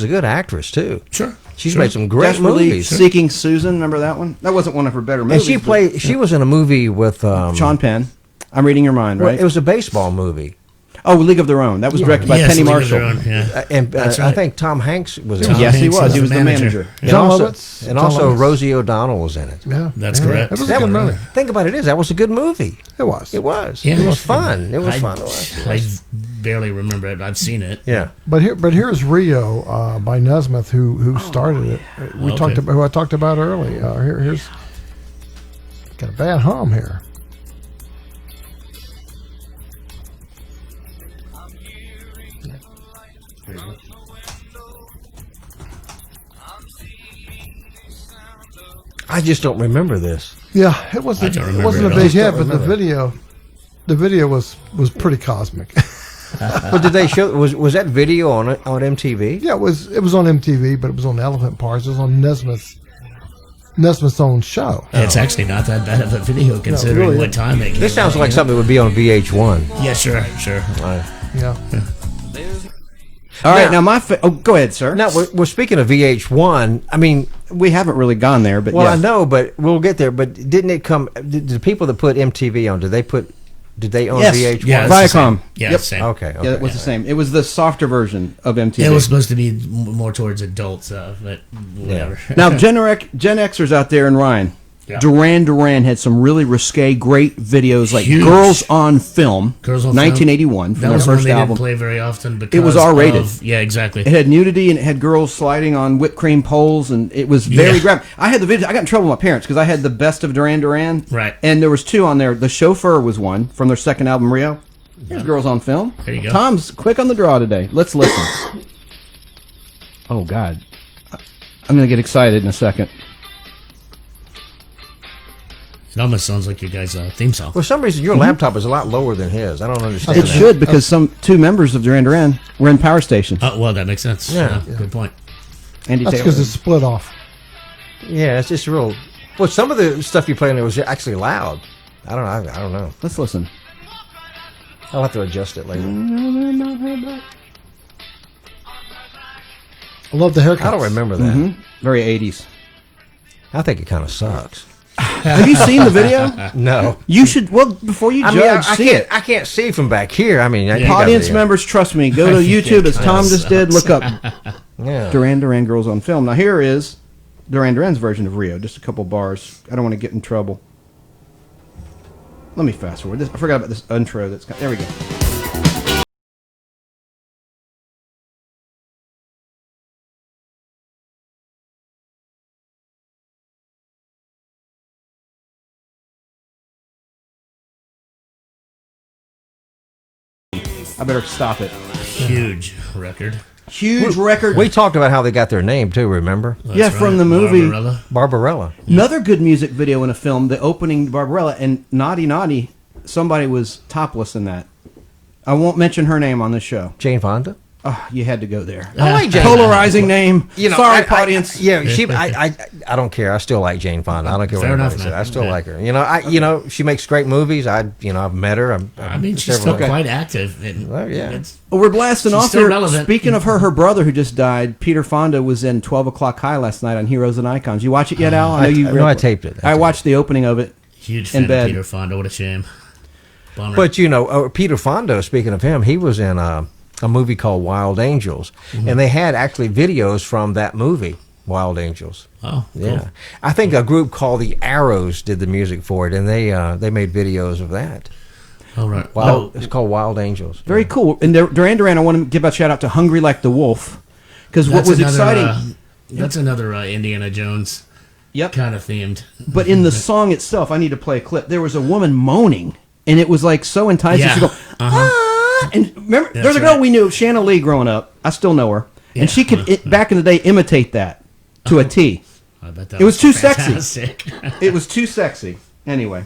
good actress too. Sure. She's made some great Desperately movies. Seeking Susan. Remember that one? That wasn't one of her better And movies. she but- played. She was in a movie with Sean Penn. I'm reading your mind, well, right? it was a baseball movie, Oh, League of Their Own. That was directed by Yes, Penny League of Their Marshall. Own, yeah. and That's I right. think Tom Hanks was in Tom it. Yes, he Hanks was. He was the manager. And John also, Lovitz. and John also Lovitz. Rosie O'Donnell was in it. Yeah, That's yeah. correct. It was That a good was- movie. Think about it. That was a good movie. It was. It was. Yeah, it was fun. It was fun. I barely remember it. I've seen it. Yeah. But here's Rio by Nesmith who started it. We Okay. talked about who I talked about earlier. Here's got a bad hum here. I just don't remember this. Yeah, it wasn't. I don't It remember wasn't a it at big all. hit, but the video was pretty cosmic. But did they show? Was that video on MTV? Yeah, it was on MTV, but it was on Elephant Parts. It was on Nesmith's own show. It's actually not that bad of a video considering really what time it came This sounds out, like you know? something that would be on VH1. Yeah, sure. Yeah, All right, Now- now go ahead, sir. Now we're speaking of VH1. I mean, We haven't really gone there, but well, yeah. I know, but we'll get there. But didn't it come? Did the people that put MTV on? Did they own Yes. VH1? Yeah, it's the Viacom. same. Yeah, Yep. same. Okay. Yeah, it was the same. It was the softer version of MTV. It was supposed to be more towards adults, but whatever. Now, Gen Xers out there in Ryan, Yeah. Duran had some really risque, great videos like Huge. Girls on Film, Girls on 1981, Film. from That their was one first they album. didn't play very often because It was R-rated. Yeah, exactly. It had nudity and it had girls sliding on whipped cream poles, and it was very Yeah. graphic. I had the video. I got in trouble with my parents because I had the best of Duran, Right. And there was two on there. The Chauffeur was one from their second album, Rio. Here's Girls on Film. There you go. Tom's quick on the draw today. Let's listen. Oh God, I'm gonna get excited in a second. It almost sounds like your guys' theme song. For some reason, your laptop is a lot lower than his. I don't understand. It that. should because two members of Duran were in Power Station. Well, that makes sense. Yeah. Good point. Andy that's Taylor. because it's split off. Yeah, it's just real. Well, some of the stuff you played in it was actually loud. I don't know. Let's listen. I'll have to adjust it later. I love the haircut. I don't remember that. Very 80s. I think it kind of sucks. Have you seen the video? No. You should. Well, before you I judge, mean, I see can't. it. I can't see from back here. I mean, you gotta Audience be- members, trust me. Go to YouTube as Tom just did. Look up Yeah. Duran Girls on Film. Now here is Duran's version of Rio. Just a couple bars. I don't want to get in trouble. Let me fast forward. I forgot about this intro. There we go. I better stop it. Huge record. Huge record. We talked about how they got their name too. Remember? That's Yeah, from the movie. Barbarella. Barbarella. Another good music video in a film, the opening Barbarella, and Naughty Naughty, somebody was topless in that. I won't mention her name on this show. Jane Fonda. Oh, you had to go there. I like Jane. Polarizing name. You know, sorry, I, audience. Yeah, I don't care. I still like Jane Fonda. I don't care what Fair anybody enough, says. man. I still Yeah. like her. You know, she makes great movies. I've met her. I mean, she's still quite active. And Well, yeah. it's- Well, we're blasting She's off still here. relevant. Speaking of her brother who just died, Peter Fonda was in 12 O'Clock High last night on Heroes and Icons. You watch it yet, Al? I know you. I taped it. I watched the opening of it. Huge In fan bed. of Peter Fonda. What a shame. Bummer. But Peter Fonda. Speaking of him, he was in a movie called Wild Angels, and they had actually videos from that movie, Wild Angels. oh, cool. Yeah, I think a group called the Arrows did the music for it, and they made videos of that. All right. Wild, it's called Wild Angels. Very cool. And Duran Duran, I want to give a shout out to Hungry Like the Wolf, because what was exciting. That's another Indiana Jones Yep. kind of themed. But in the song itself, I need to play a clip. There was a woman moaning, and it was like so enticing. Yeah. She go, ah! And remember, there's a girl right. we knew, Shanna Lee, growing up. I still know her, Yeah. and she could back in the day imitate that to a T. I bet that It was too fantastic. It was too sexy. Anyway,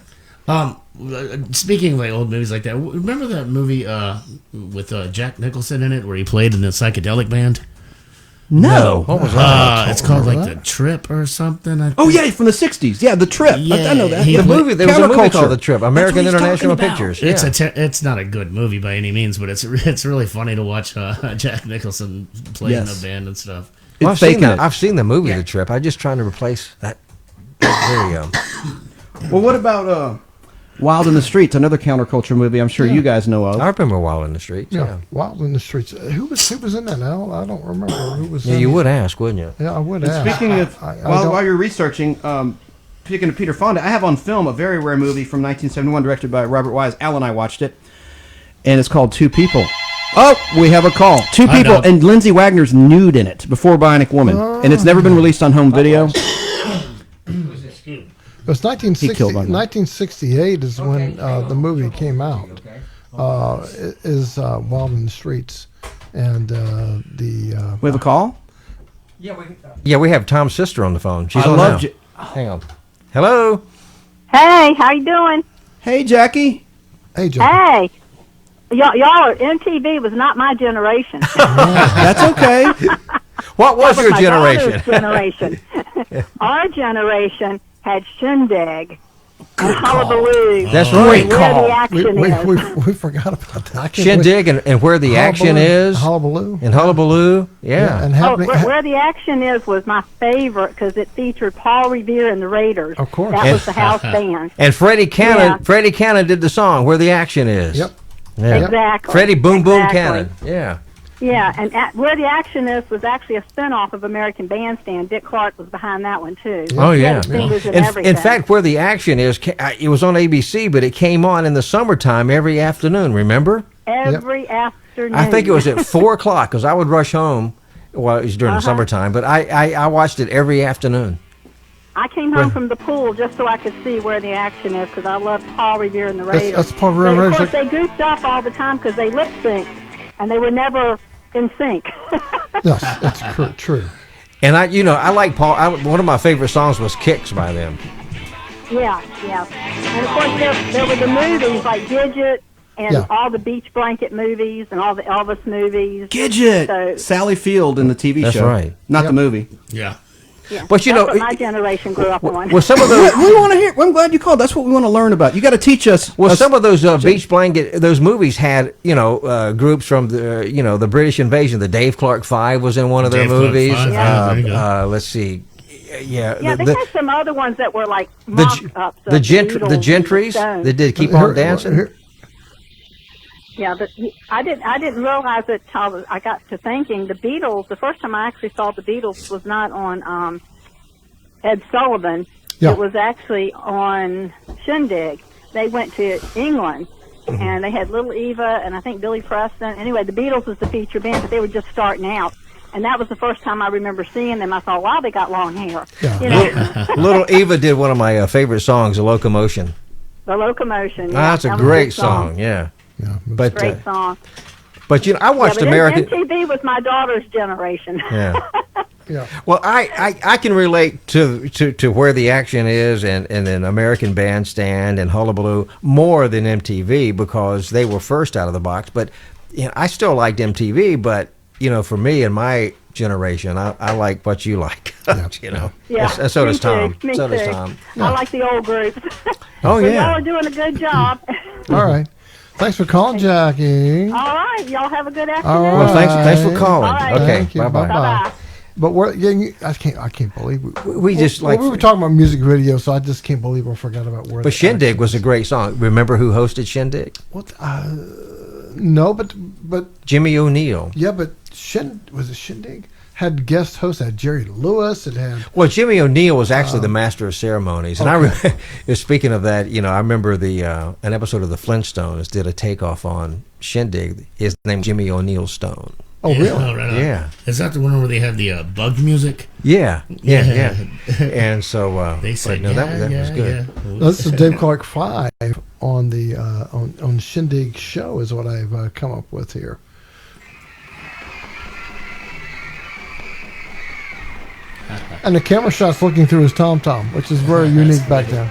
Speaking of like old movies like that, remember that movie with Jack Nicholson in it where he played in the psychedelic band? no. What was that? It's called like The Trip or something. I Oh think. yeah, from the '60s. Yeah, The Trip. I know that. Yeah, There was a movie Counterculture. called The Trip, American That's what he's International talking about. Pictures. It's Yeah. it's not a good movie by any means, but it's really funny to watch Jack Nicholson play in Yes. the band and stuff. Well, It's faking it. I've seen the movie The Trip. I'm just trying to replace that. There you go. Well, what about Wild in the Streets? Another counterculture movie. I'm sure you guys know of. I remember Wild in the Streets. Yeah, Yeah, Wild in the Streets. Who was in that? Al? I don't remember who was. yeah, in you it. would ask, wouldn't you? Yeah, I would. And ask. speaking of, I while don't- you're researching, speaking of Peter Fonda, I have on film a very rare movie from 1971 directed by Robert Wise. Al and I watched it, and it's called Two People. Oh, we have a call. Two Hi, people, Doug. and Lindsay Wagner's nude in it before Bionic Woman, and it's never been released on home video. It was 1960, killed one. 1968 is when the movie came out. Is Wild in the Streets, and the We have a call. Yeah, we have Tom's sister on the phone. She's I on love now. you. Hang on. Hello. Hey, how you doing? Hey, Jackie. hey Joe. Hey, y'all are MTV was not my generation. That's okay. What was That your my generation? daughter's generation. Our generation had Shindig and Hullabaloo. That's Where right. the We, action we, is. we forgot about that. Shindig and where the action is. Hullabaloo. And Hullabaloo. Yeah, and Oh, happening. where the action is was my favorite because it featured Paul Revere and the Raiders. Of course. That And- was the house band. And Freddie Cannon. Yeah. Freddie Cannon did the song "Where the Action Is." Yep. Yeah. Exactly. Freddie Boom Boom Exactly. Cannon. Yeah. Yeah, and Where the Action Is was actually a spinoff of American Bandstand. Dick Clark was behind that one, too. Oh He yeah. had his fingers in In everything. fact, Where the Action Is, it was on ABC, but it came on in the summertime every afternoon. Remember? Every afternoon. I think it was at 4:00 because I would rush home. Well, it was during the summertime, but I watched it every afternoon. I came home from the pool just so I could see Where the Action Is because I loved Paul Revere and the Raiders. That's Paul Revere and But the of course, Raiders. they goofed up all the time because they lip synced, and they were never in sync. Yes, that's true. And I like Paul. One of my favorite songs was "Kicks" by them. Yeah. And of course, there were the movies like Gidget and Yeah. all the Beach Blanket movies and all the Elvis movies. Gidget. So- Sally Field in the TV That's show. right. Not Yep. the movie. Yeah. Yeah, But you that's know, what my generation grew up on. Well, some of those. We want to hear. I'm glad you called. That's what we want to learn about. You got to teach us. Well, some of those beach blanket, those movies had, groups from the, the British invasion. The Dave Clark Five was in one of their Dave Clark movies. Five, yeah, there you go. Let's see. Yeah, Yeah, they the, had some other ones that were like the, mock-ups. the, of gent- the Beatles and Gentrys Stones. that did Keep On Dancing. Yeah, but I didn't realize it till I got to thinking. The Beatles. The first time I actually saw the Beatles was not on Ed Sullivan. Yeah. It was actually on Shindig. They went to England. And they had Little Eva and I think Billy Preston. Anyway, the Beatles was the feature band, but they were just starting out. And that was the first time I remember seeing them. I thought, wow, they got long hair. Yeah. You know, Little Eva did one of my favorite songs, "The Locomotion." the Locomotion. Ah, that's a that was great good song. Yeah, Yeah, but Great song. but I watched Yeah, but American. MTV was my daughter's generation. Yeah. yeah. Well, I can relate to Where the Action Is and then American Bandstand and Hullabaloo more than MTV because they were first out of the box. But I still liked MTV, but for me and my generation, I like what you like. Yeah, and so does me Tom. too, me So does too. Tom. I like the old groups. Oh So yeah. y'all are doing a good job. All right. Thanks for calling, Jackie. All right, y'all have a good afternoon. All Well, thanks for calling. All right. Okay, Thank you. bye bye. Bye-bye. But I can't believe We just like. we were talking about music videos, so I just can't believe I forgot about where. But the Shindig action was a great song. Remember who hosted Shindig? What? No, but Jimmy O'Neill. yeah, but was it Shindig? Had guest hosts, had Jerry Lewis, it had Well, Jimmy O'Neill was actually the master of ceremonies, and okay. Speaking of that, I remember an episode of the Flintstones did a takeoff on Shindig. His name Jimmy O'Neill Stone. Oh, really? Right on. Yeah. Is that the one where they had the bug music? Yeah. And so They said, that was good. Yeah. This is Dave Clark 5 on the on Shindig Show is what I've come up with here. And the camera shot's looking through his tom-tom, which is very unique back then.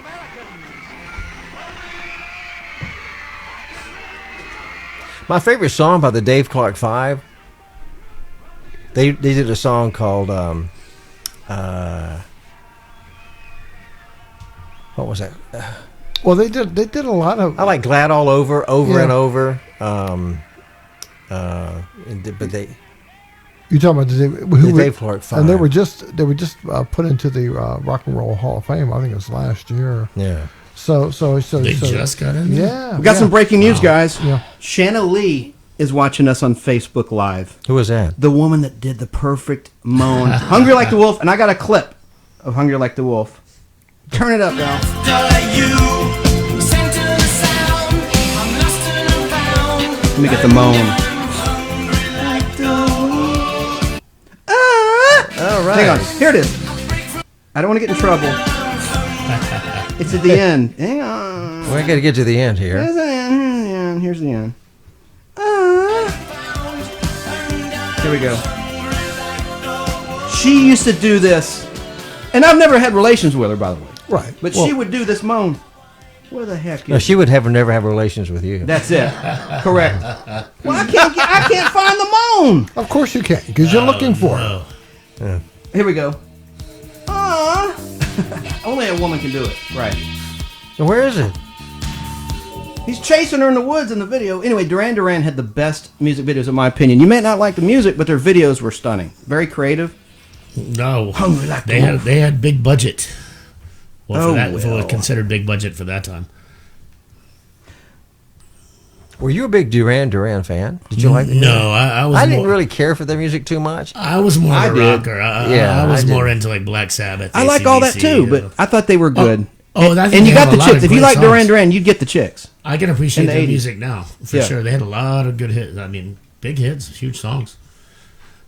My favorite song by the Dave Clark Five. They did a song called what was that? Well, they did a lot of. I like Glad All Over Yeah. and over. But they You talking about the Dave Clark Five. and they were just put into the Rock and Roll Hall of Fame. I think it was last year. Yeah. So They just got in there? Yeah, We got some breaking news, guys. Yeah. Shanna Lee is watching us on Facebook Live. Who was that? The woman that did the perfect moan. Hungry Like the Wolf. And I got a clip of Hungry Like the Wolf. Turn it up, y'all. Let me get the moan. All right. Hang on. Here it is. I don't want to get in trouble. It's at the end. Hang on. Well, I got to get to the end here. Here's the end. Here's the end. Here we go. She used to do this, and I've never had relations with her, by the way. Right. But Well, she would do this moan. Where the heck No, is she would never have relations with you. That's it. Correct. Well, I can't find the moan. Of course you can, because you're looking for it. Oh. Here we go. Only a woman can do it. Right. So where is it? He's chasing her in the woods in the video. Anyway, Duran Duran had the best music videos, in my opinion. You may not like the music, but their videos were stunning. Very creative. No. Hungry Like the They Wolf. had big budget. Well, Oh, for that, if it was well. considered big budget for that time. Were you a big Duran Duran fan? Did you like? No, I was. I didn't more, really care for their music too much. I was more I of a did. rocker. Yeah, I was I more did. into like Black Sabbath. I like all that AC/DC, too, but I thought they were good. Oh, I think And they you got have the a lot chicks. of If you great like Duran songs. Duran, you'd get the chicks. I can appreciate in the their 80s. music now for Yeah. sure. They had a lot of good hits. I mean, big hits, huge songs.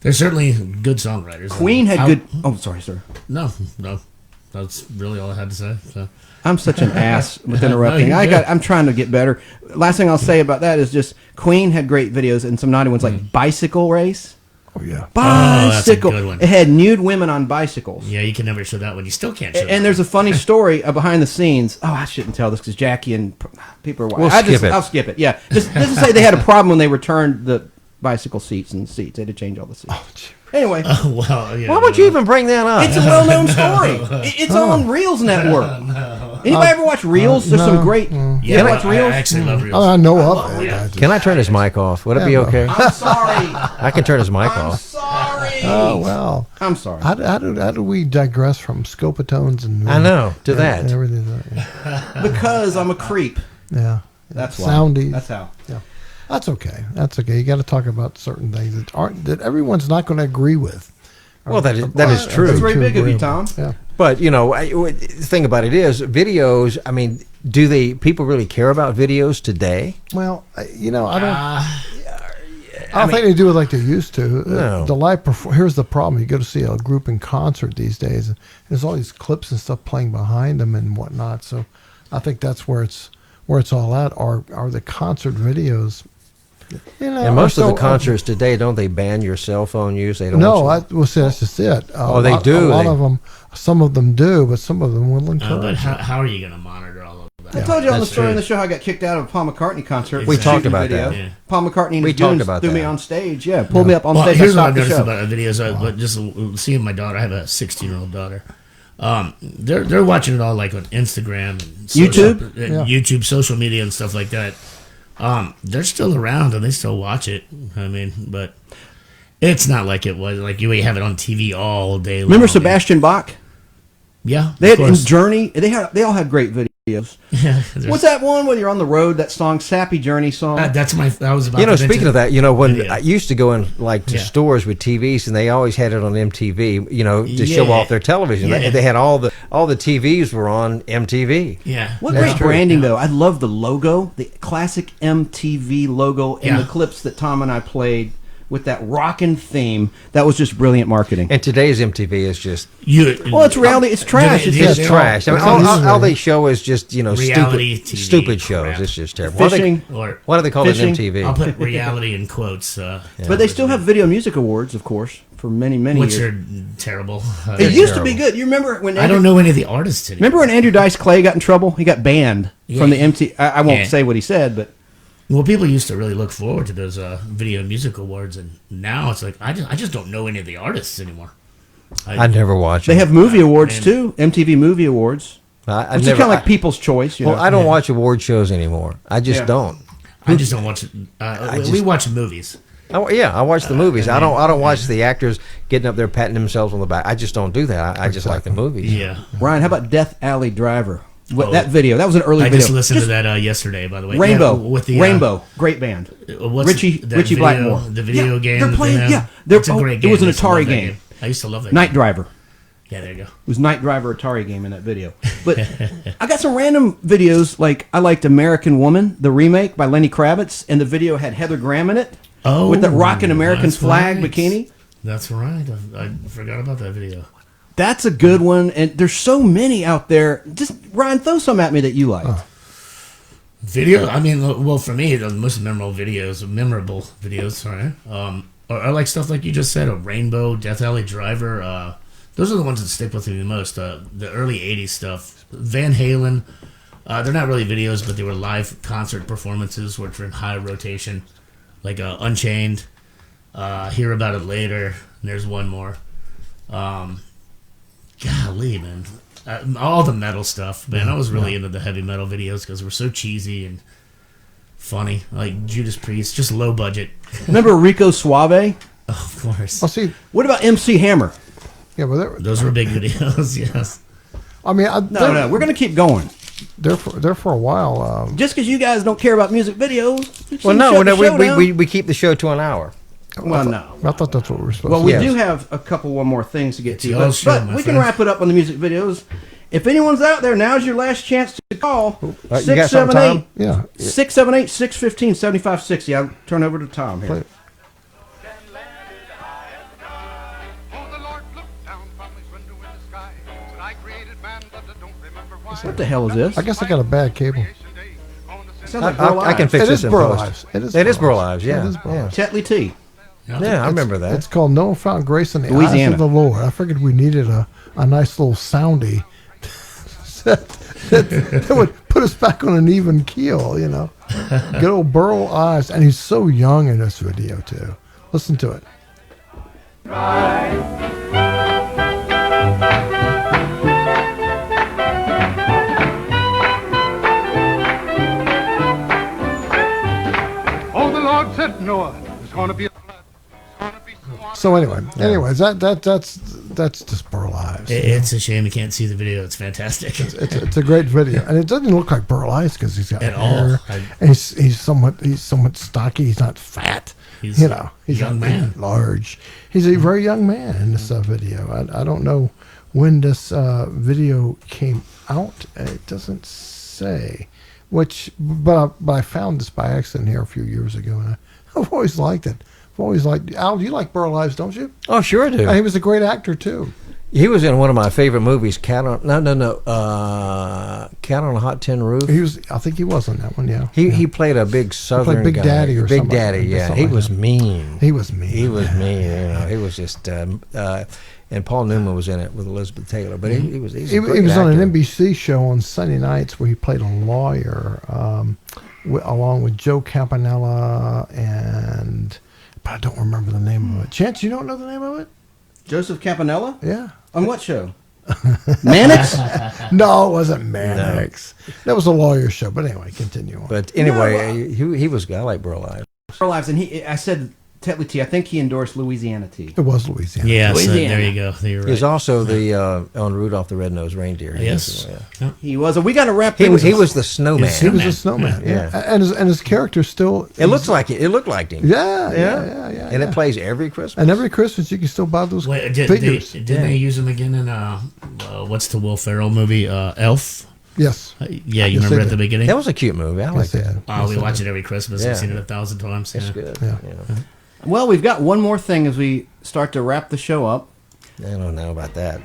They're certainly good songwriters. Queen had good. Oh, sorry, sir. No. That's really all I had to say. So. I'm such an ass with interrupting. No, you're good. I'm trying to get better. Last thing I'll say about that is just Queen had great videos and some naughty ones like Bicycle Race. Oh yeah. that's a Bicycle. good one. It had nude women on bicycles. Yeah, you can never show that one. You still can't show that And there's a funny story behind the scenes. Oh, I shouldn't tell this because Jackie and people are. We'll skip it. I'll skip it. Yeah, just to say they had a problem when they returned the bicycle seats and seats. They had to change all the seats. Anyway, well, yeah, Why would you even bring that up? it's a well-known story. It's on Reels Network. Anybody ever watch Reels? There's some great. Yeah, You ever watch I Reels? actually love Reels. I know of it. yeah. I just- Can I turn his mic off? Would it be Yeah, okay? I'm sorry. I can turn his mic I'm off. sorry. Oh well. I'm sorry. How do we digress from Scopatones and I know, to and that. everything? Yeah. Because I'm a creep. Yeah. That's why. Soundy. That's how. That's okay. That's okay. You got to talk about certain things that everyone's not going to agree with. Well, that is true. That's very Too big of you, agreeable. Tom. Yeah. But the thing about it is, videos. I mean, do people really care about videos today? Well, I don't. I don't think they do it like they used to. No. The live here's the problem: you go to see a group in concert these days, and there's all these clips and stuff playing behind them and whatnot. So, I think that's where it's all at. Are the concert videos? And most of the so- concerts today, don't they ban your cell phone use? They don't. No, want you- I will say that's just it. Oh, they A do. lot of them. Some of them do, but some of them will But encourage. how are you going to monitor all of I told you on the That's story true. in the show how I got kicked out of a Paul McCartney concert. We for talked shooting about video. that. Yeah. Paul McCartney and We his talked goons about threw me that. on stage. Yeah, pulled me up on Well, stage. here's I what I've stopped the noticed show. about videos. Just seeing my daughter. I have a 16-year-old daughter. They're watching it all like on Instagram, and YouTube? social media, and stuff like that. They're still around and they still watch it. I mean, but it's not like it was like you have it on TV all day long. Remember Sebastian Bach? Yeah, They of had in course. Journey. They all had great videos. Yeah, What's that one when you're on the road? That song, Sappy Journey song. That's my. I was about. You know, to speaking mention of that, you know, when video. I used to go in like to Yeah. stores with TVs, and they always had it on MTV, you know, to show Yeah. off their television. Yeah. They had all the TVs were on MTV. Yeah, What that's great true. branding, Yeah. though. I love the logo, the classic MTV logo, and Yeah. the clips that Tom and I played with that rockin' theme. That was just brilliant marketing. And today's MTV is just Well, it's reality. It's trash. It's it's they're trash. I mean, all- all they show is just, you know, Reality stupid, TV stupid shows. crap. It's just terrible. Fishing. Or Why do they call Fishing. it MTV? I'll put reality in quotes. But they still have Video Music Awards, of course, for many, many which years. are terrible. It used to be good. You remember when I don't know any of the artists anymore. Remember when Andrew Dice Clay got in trouble? He got banned from the Yeah. MT. I won't Yeah. say what he said, but Well, people used to really look forward to those video music awards, and now it's like I just don't know any of the artists anymore. I never watch they it. have movie awards and- too. MTV Movie Awards. I Which is never. kind of like People's Choice. You well, know? I don't watch award shows anymore. I just Yeah. don't. I just don't watch. We watch movies. I watch the movies. I don't watch the actors getting up there patting themselves on the back. I just don't do that. I just like the movies. Yeah, Ryan, how about Death Alley Driver? Oh. That video. That was an early I video. just listened to that yesterday. By the way, Rainbow. Yeah, with the Rainbow. Great band. what's Richie that Richie video, Blackmore. the video Yeah, game. they're that playing- they have? yeah, they're- It's a great it game. was an I used to love Atari that game. I used to love that. Night game. Driver. Yeah, there you go. It was Night Driver Atari game in that video. But I got some random videos. Like I liked American Woman, the remake by Lenny Kravitz, and the video had Heather Graham in it. Oh, with that rockin' American that's flag right. bikini. That's right. I forgot about that video. That's a good one. And there's so many out there. Just Ryan, throw some at me that you like. Video. I mean, well, for me, the most memorable videos. Sorry, are like stuff like you just said, a Rainbow, Death Alley Driver. Those are the ones that stick with me the most. The early '80s stuff, Van Halen. They're not really videos, but they were live concert performances, which were in high rotation, like Unchained. Hear About It Later. And there's one more. Golly, man. All the metal stuff, man. I was really into the heavy metal videos because they were so cheesy and funny. Like Judas Priest, just low budget. Remember Rico Suave? Oh, of course. Well, see, What about MC Hammer? yeah, well, Those were big videos, yes. I mean, No, we're going to keep going. they're for a while. Just because you guys don't care about music videos. Well, shut no, the show down. we keep the show to an hour. Well, no. I thought that's what we were supposed Well, to we do. Yes. do have a couple more things to get to, your but, show, but my we can friend. wrap it up on the music videos. If anyone's out there, now's your last chance to call. You got something, Tom? 678 Yeah. 678 615 7560. I'll turn over to Tom here. Play it. Oh, the Lord looked down from his window in the sky. Said, I created man, but I don't remember why. What the hell is this? I guess I got a bad cable. Sounds like Burl I can Ives. fix It this is in Burl post. Ives. It is Burl Ives, yeah. It is Burl Ives. Tetley T. Yeah, I remember that. It's called No Found Grace in the Eyes Louisiana. of the Lord. I figured we needed a nice little soundy that would put us back on an even keel, you know. Good old Burl Ives. And he's so young in this video, too. Listen to it. Oh, the Lord said, Noah, there's going to be a flood. There's going to be some water. So anyways, that's just Burl Ives. It's a shame you can't see the video. It's fantastic. It's a great video, and it doesn't look like Burl Ives because he's got At hair, all. and he's somewhat stocky. He's not fat. He's He's a he's young not man. large. He's a very young man in this video. I don't know when this video came out. It doesn't say. But I found this by accident here a few years ago, and I've always liked it. I've always liked. Al, you like Burl Ives, don't you? Oh, sure I do. He was a great actor too. He was in one of my favorite movies, Cat on a Hot Tin Roof. I think he was on that one. Yeah. He played a big Southern Big guy. Daddy or Big something. Daddy, yeah. Something He like was that. mean. He was mean. He was mean. You know, he was just. and Paul Newman was in it with Elizabeth Taylor. But he was He was on an NBC show on Sunday nights where he played a lawyer, along with Joe Campanella but I don't remember the name of it. Chance, you don't know the name of it? Joseph Campanella? Yeah. On what show? Mannix? No, it wasn't Mannix. That was a lawyer show. But anyway, continue on. But anyway, he was good. I like Burl Ives. Burl Ives, and I said Tetley Tea. I think he endorsed Louisiana Tea. It was Louisiana. Yeah, so Louisiana. there you go. You're right. He was also the on Rudolph the Red-Nosed Reindeer. Yes. Yeah. He was. We got to wrap. He was the snowman. He was a snowman. Yeah. And his character still. It looks like it. It looked like him. Yeah. And it plays every Christmas. And every Christmas you can still buy those figures. Did they use him again in what's the Will Ferrell movie? Elf. Yes. Yeah, you remember at the beginning? That was a cute movie. I like that. We watch it every Christmas. We've seen it 1,000 times. It's good. Yeah. Well, we've got one more thing as we start to wrap the show up. I don't know about that.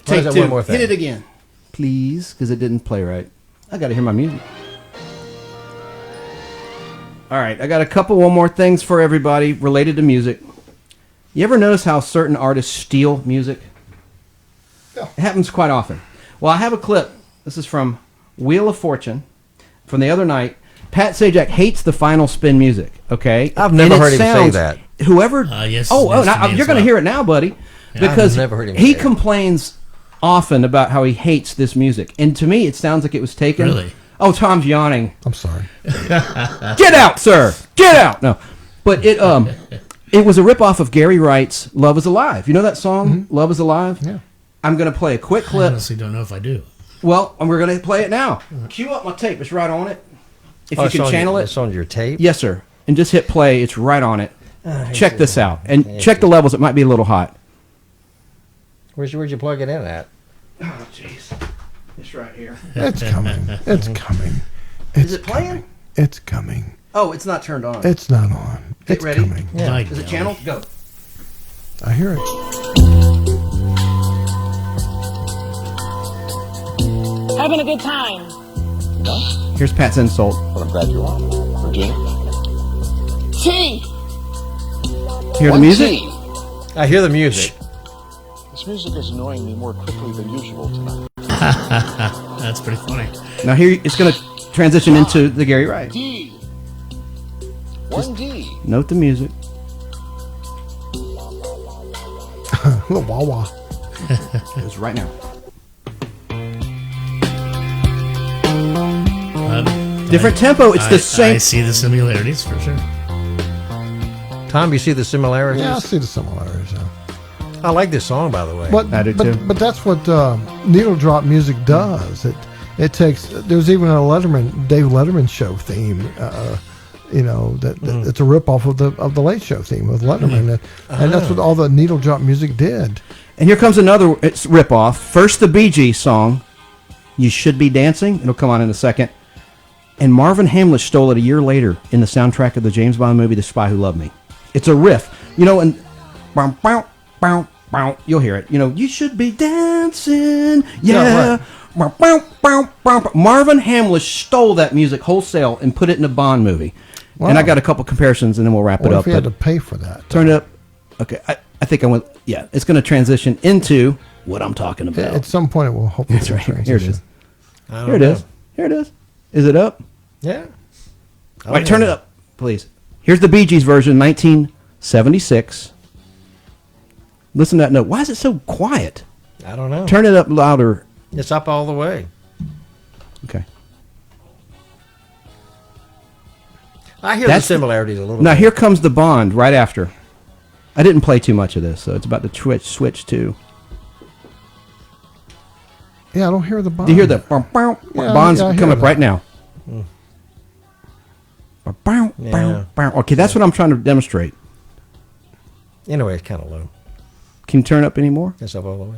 Take that two. one more thing? Hit it again, please, because it didn't play right. I got to hear my music. All right, I got one more things for everybody related to music. You ever notice how certain artists steal music? Yeah. It happens quite often. Well, I have a clip. This is from Wheel of Fortune from the other night. Pat Sajak hates the final spin music, okay? I've never heard him say that. Whoever... Yes, now, you're going to hear it now, buddy. Because I've never heard him he say it. complains often about how he hates this music. And to me, it sounds like it was taken... Really? Oh, Tom's yawning. I'm sorry. Get out, sir! Get out! No. But it was a ripoff of Gary Wright's Love is Alive. You know that song, Love is Alive? Yeah. I'm going to play a quick I clip. honestly don't know if I do. Well, and we're going to play it now. Cue up my tape. It's right on it. If you can channel it. It's on your tape? Yes, sir. And just hit play. It's right on it. Check this out. And check the levels. It might be a little hot. Where'd you plug it in at? Oh, jeez. It's right here. It's coming. It's coming. Is it playing? It's coming. Oh, it's not turned on. It's not on. Get It's ready. coming. Yeah. Is it channeled? Go. I hear it. Having a good time. Here's Pat's insult. Well, I'm glad you are. Regina? Tea. Hear the music? Tea. I hear the music. This music is annoying me more quickly than usual tonight. That's pretty funny. Now here it's going to transition into the Gary Wright. D. One D. Note the music. Little wah-wah. It's right now. Different tempo. It's the same. I see the similarities for sure. Tom, you see the similarities? Yeah, I see the similarities. Yeah. I like this song, by the way. I do too. But that's what needle drop music does. It takes. There's even a Dave Letterman show theme. It's a ripoff of the Late Show theme with Letterman, and that's what all the needle drop music did. And here comes another ripoff. First, the Bee Gees song, "You Should Be Dancing." It'll come on in a second. And Marvin Hamlish stole it a year later in the soundtrack of the James Bond movie The Spy Who Loved Me. It's a riff, and bow, bow, bow, bow, you'll hear it. You should be dancing, yeah. Bow, bow, bow, bow. Marvin Hamlish stole that music wholesale and put it in a Bond movie. Wow. And I got a couple comparisons, and then we'll wrap it What up. if he had to pay for that? Turn it up. Okay, I think I went. Yeah, it's going to transition into what I'm talking about. At some point, it will hopefully. That's right. Here it is. I don't Here it know. is. Here it is. Is it up? Yeah. Wait, turn it up, please. Here's the Bee Gees version, 1976. Listen to that note. Why is it so quiet? I don't know. Turn it up louder. It's up all the way. Okay. I hear That's the similarities a little Now bit. here comes the Bond right after. I didn't play too much of this, so it's about to switch to. Yeah, I don't hear the Bond. Do you hear the Bond's I hear coming up that. right now? Okay, that's what I'm trying to demonstrate. Anyway, it's kind of low. Can you turn it up any more? It's up all the way.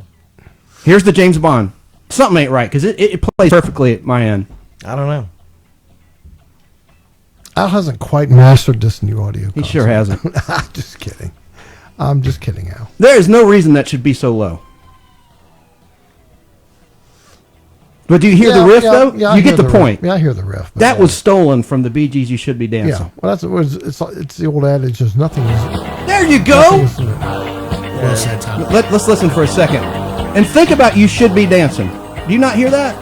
Here's the James Bond. Something ain't right because it plays perfectly at my end. I don't know. Al hasn't quite mastered this new audio. He sure hasn't. I'm just kidding. I'm just kidding, Al. There is no reason that should be so low. But do you hear the riff though? Yeah, I you hear get the point. Riff. Yeah, I hear the riff. That was stolen from the Bee Gees. You Should Be Dancing. Yeah, well, it's the old adage. There's nothing. There you go. Well said, Tom. Let's listen for a second and think about You Should Be Dancing. Do you not hear that?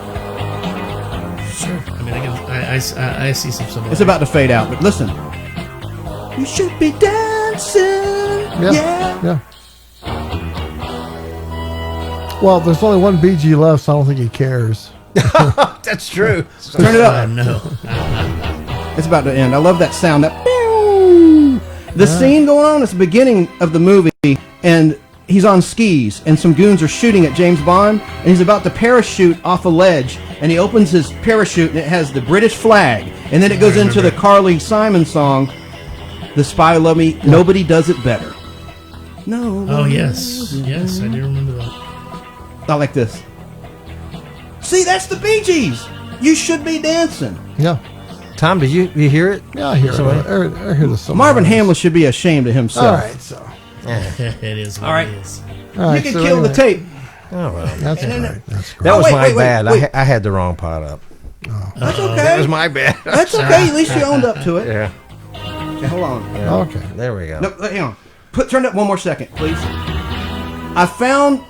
Sure. I mean, I see some similar. It's about to fade out, but listen. You should be dancing. Yeah. Well, there's only one BG left, so I don't think he cares. That's true. Turn it up. No. It's about to end. I love that sound. That pew! The scene going on is the beginning of the movie, and he's on skis, and some goons are shooting at James Bond, and he's about to parachute off a ledge, and he opens his parachute, and it has the British flag, and then it goes into the Carly Simon song, "The Spy Who Loved Me." Yeah. Nobody does it better. No. Oh yes, yes, I do remember that. I like this. See, that's the Bee Gees. You Should Be Dancing. Yeah. Tom, did you hear it? Yeah, I hear it. I hear the song. Marvin Hamlin should be ashamed of himself. All right, so. It is what All right. it is. All right, You can kill the tape. Oh, well. That's all right. That's great. That was my wait, bad. wait. I had the wrong pot up. That's okay. That was my bad. That's okay. At least you owned up to it. Yeah. Okay, hold on. Yeah. Okay. There we go. No, hang on. Turn it one more second, please. I found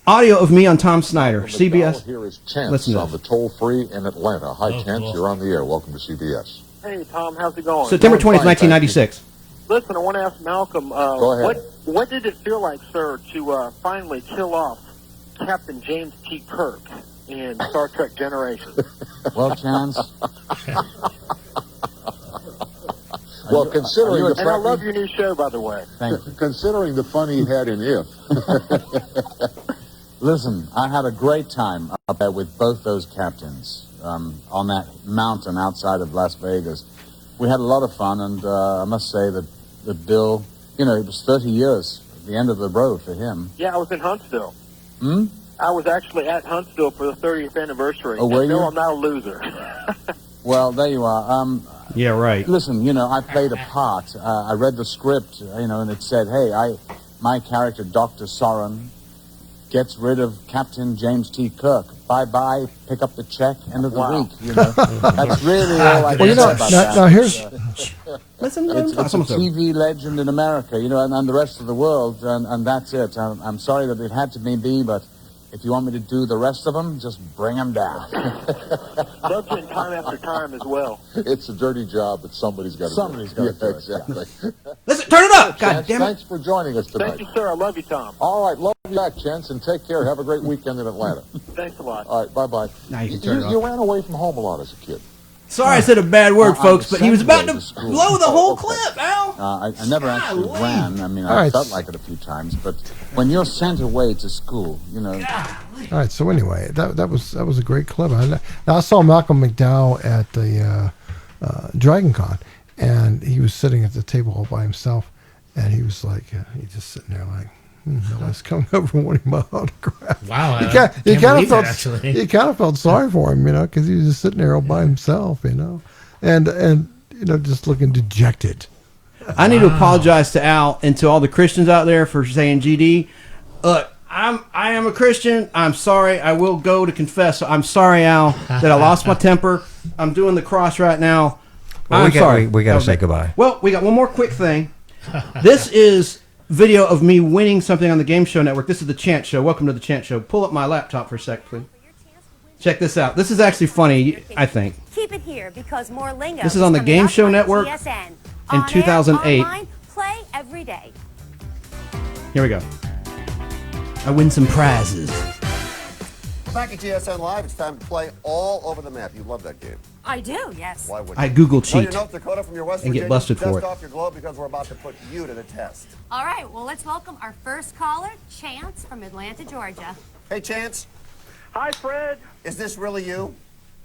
audio of me on Tom Snyder, CBS. Here is Chance Listen to on the this. toll-free in Atlanta. Hi, Chance. You're on the air. Welcome to CBS. Hey, Tom, how's it going? September Fine, 20th, 1996. Listen, I want to ask Malcolm, Go ahead. what did it feel like, sir, to finally kill off Captain James T. Kirk in Star Trek Generations? Well, Chance. Well, considering the And I love your new show, by the way. Thank you. Considering the fun he had in If. Listen, I had a great time up there with both those captains on that mountain outside of Las Vegas. We had a lot of fun, and I must say that Bill, it was 30 years at the end of the road for him. Yeah, I was in Huntsville. I was actually at Huntsville for the 30th anniversary. Oh, were you? No, I'm not a loser. Well, there you are. Yeah, right. Listen, I played a part. I read the script, and it said, hey, my character, Dr. Soren, gets rid of Captain James T. Kirk. Bye-bye, pick up the check, end of the week, That's really all I can say about that. Now here's... Listen, it's a TV legend in America, and the rest of the world, and that's it. I'm sorry that it had to be me, but if you want me to do the rest of them, just bring them down. Love it time after time as well. It's a dirty job, but somebody's got to do it. got to do it. Exactly. Listen, turn it up! God Chance, damn it. thanks for joining us tonight. Thank you, sir. I love you, Tom. All right, love you back, Chance, and take care. Have a great weekend in Atlanta. Thanks a lot. All right, bye-bye. Now you can turn it off. You ran away from home a lot as a kid. Sorry I said a bad word, I folks, but he was about to was sent away to blow the school. whole Okay. clip, Al. I never actually Golly. ran. I mean, All I right. felt like it a few times, but when you're sent away to school, All right, so anyway, that was a great clip. I saw Malcolm McDowell at the Dragon Con, and he was sitting at the table all by himself, and he was like, he's just sitting there like, nobody's coming over and wanting my autograph. Wow, He I kind can't of believe felt that, actually. he kind of felt sorry for him, because he was just sitting there all by himself, and just looking dejected. I need to apologize to Al and to all the Christians out there for saying GD. Look, I am a Christian. I'm sorry. I will go to confess. I'm sorry, Al, that I lost my temper. I'm doing the cross right now. Well, I'm sorry. We got to say goodbye. Well, we got one more quick thing. This is video of me winning something on the Game Show Network. This is the Chant Show. Welcome to the Chant Show. Pull up my laptop for a sec, please. Check this out. This is actually funny, I think. Keep it here because more lingo. This is on the Game Show Network TSN. in 2008. Online, play every day. Here we go. I win some prizes. Back at GSN Live, it's time to play all over the map. You love that game. I do, yes. Why wouldn't I you? Google Know cheat your North Dakota from your West and get Virginia? busted for Dust it. off your globe because we're about to put you to the test. All right, well, let's welcome our first caller, Chance from Atlanta, Georgia. Hey, Chance. Hi, Fred. Is this really you?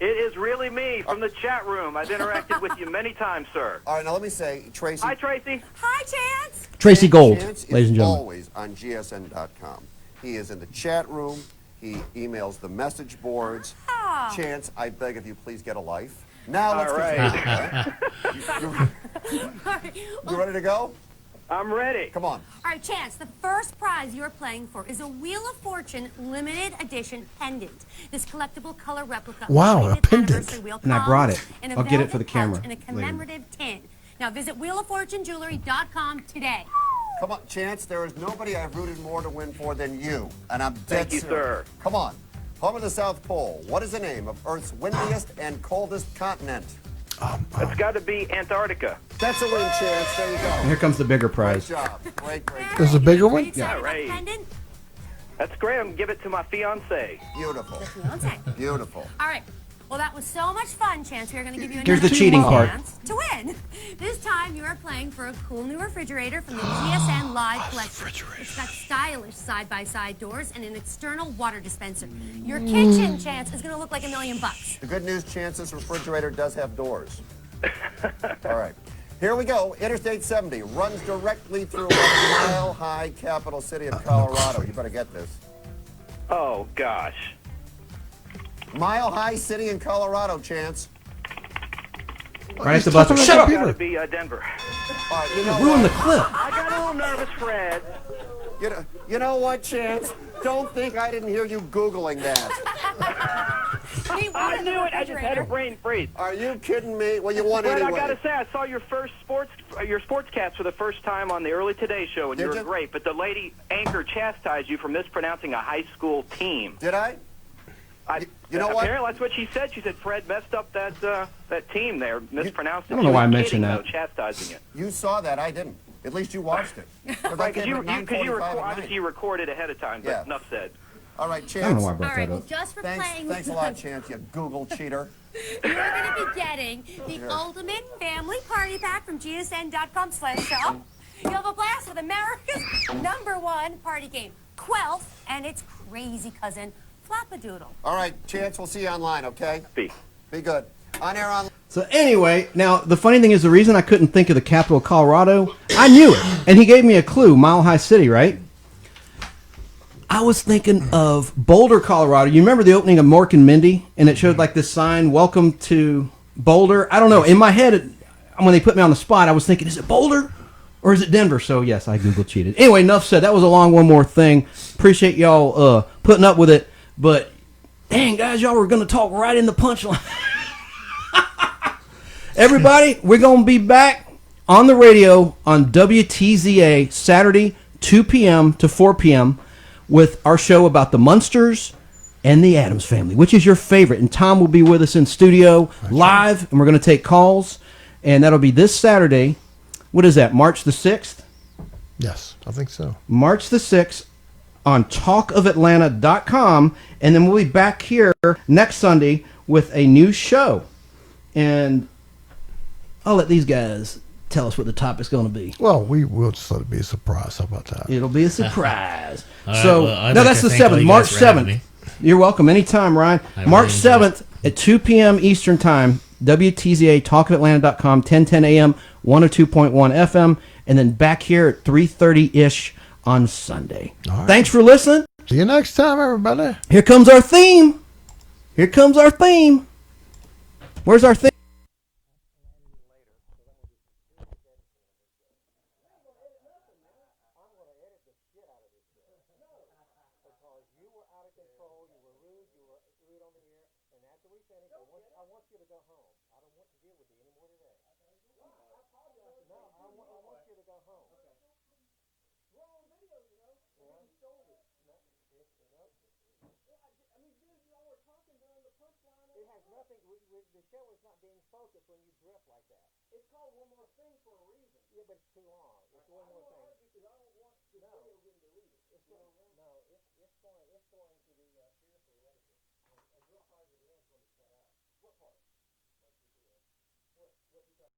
It is really me from the chat room. I've interacted with you many times, sir. All right, now let me say, Tracy. Hi, Tracy. Hi, Chance. Tracy Gold, Chance ladies and is gentlemen. always on GSN.com. He is in the chat room. He emails the message boards. Ah. Chance, I beg of you, please get a life. Now let's All continue. right. You ready to go? I'm ready. Come on. All right, Chance, the first prize you're playing for is a Wheel of Fortune limited edition pendant. This collectible color replica. Wow, a pendant. And I brought it. In a I'll get it velvet for the pouch camera in a later. commemorative tin. Now visit wheeloffortunejewelry.com today. Come on, Chance, there is nobody I've rooted more to win for than you. And I'm dead Thank you, serious. sir. Come on. Home of the South Pole. What is the name of Earth's windiest and coldest continent? It's got to be Antarctica. That's a win, Chance. There you go. And here comes the bigger Great prize. job. Great. There's a bigger one? Yeah, right. That's great. I'm going to give it to my fiancée. Beautiful. Fiance. Beautiful. All right. Well, that was so much fun, Chance. We are going to give you Here's another the cheating part. chance to win. This time, you are playing for a cool new refrigerator from the GSN Live Collection. It's got stylish side-by-side doors and an external water dispenser. Your kitchen, Chance, is going to look like $1 million. The good news, Chance, this refrigerator does have doors. All right. Here we go. Interstate 70 runs directly through a mile-high capital city of Colorado. You better get this. Oh, gosh. Mile High City in Colorado, Chance. Right at the buzzer. Shut up! It's got to be Denver. All right, you know Ruin the what? clip. I got a little nervous, Fred. You know what, Chance? Don't think I didn't hear you Googling that. I knew it. I just had a brain freeze. Are you kidding me? Well, you won Fred, anyway. I got to say, I saw your sportscast for the first time on the early Today Show, and you were great. But the lady anchor chastised you for mispronouncing a high school team. Did I? You know what? Apparently, that's what she said. She said Fred messed up that team there, mispronounced it. I don't know why I mentioned that. Chastising it. You saw that. I didn't. At least you watched it. Right, because obviously you recorded ahead of time, but Yeah. enough said. All right, Chance. I don't know why I brought All right, that well, up. just for playing Thanks a lot, Chance, you Google cheater. You're going to be getting the ultimate family party pack from gsn.com/shop. You'll have a blast with America's #1 party game, Quelf, and its crazy cousin, Flapadoodle. All right, Chance, we'll see you online, okay? Be good. On air, on. So anyway, now the funny thing is the reason I couldn't think of the capital of Colorado, I knew it. And he gave me a clue, Mile High City, right? I was thinking of Boulder, Colorado. You remember the opening of Mork and Mindy? And it showed like this sign, welcome to Boulder. I don't know. In my head, when they put me on the spot, I was thinking, is it Boulder or is it Denver? So yes, I Google cheated. Anyway, enough said. That was a long one more thing. Appreciate y'all putting up with it. But dang, guys, y'all were going to talk right in the punchline. Everybody, we're going to be back on the radio on WTZA Saturday, 2 p.m. to 4 p.m. with our show about the Munsters and the Addams Family. Which is your favorite? And Tom will be with us in studio live, and we're going to take calls. And that'll be this Saturday. What is that, March the 6th? Yes, I think so. March the 6th on talkofatlanta.com. And then we'll be back here next Sunday with a new show. And I'll let these guys tell us what the topic's going to be. Well, we will just let it be a surprise. How about that? It'll be a surprise. All right, So, well, I'd no, like that's to the thank all 7th, you March guys for having 7th. me. You're welcome. Anytime, Ryan. I March really enjoyed 7th at 2 p.m. Eastern Time, WTZA, talkofatlanta.com, 1010 a.m., 102.1 FM, and then back here at 3:30-ish on Sunday. All right. Thanks for listening. See you next time, everybody. Here comes our theme. Here comes our theme. Where's our theme?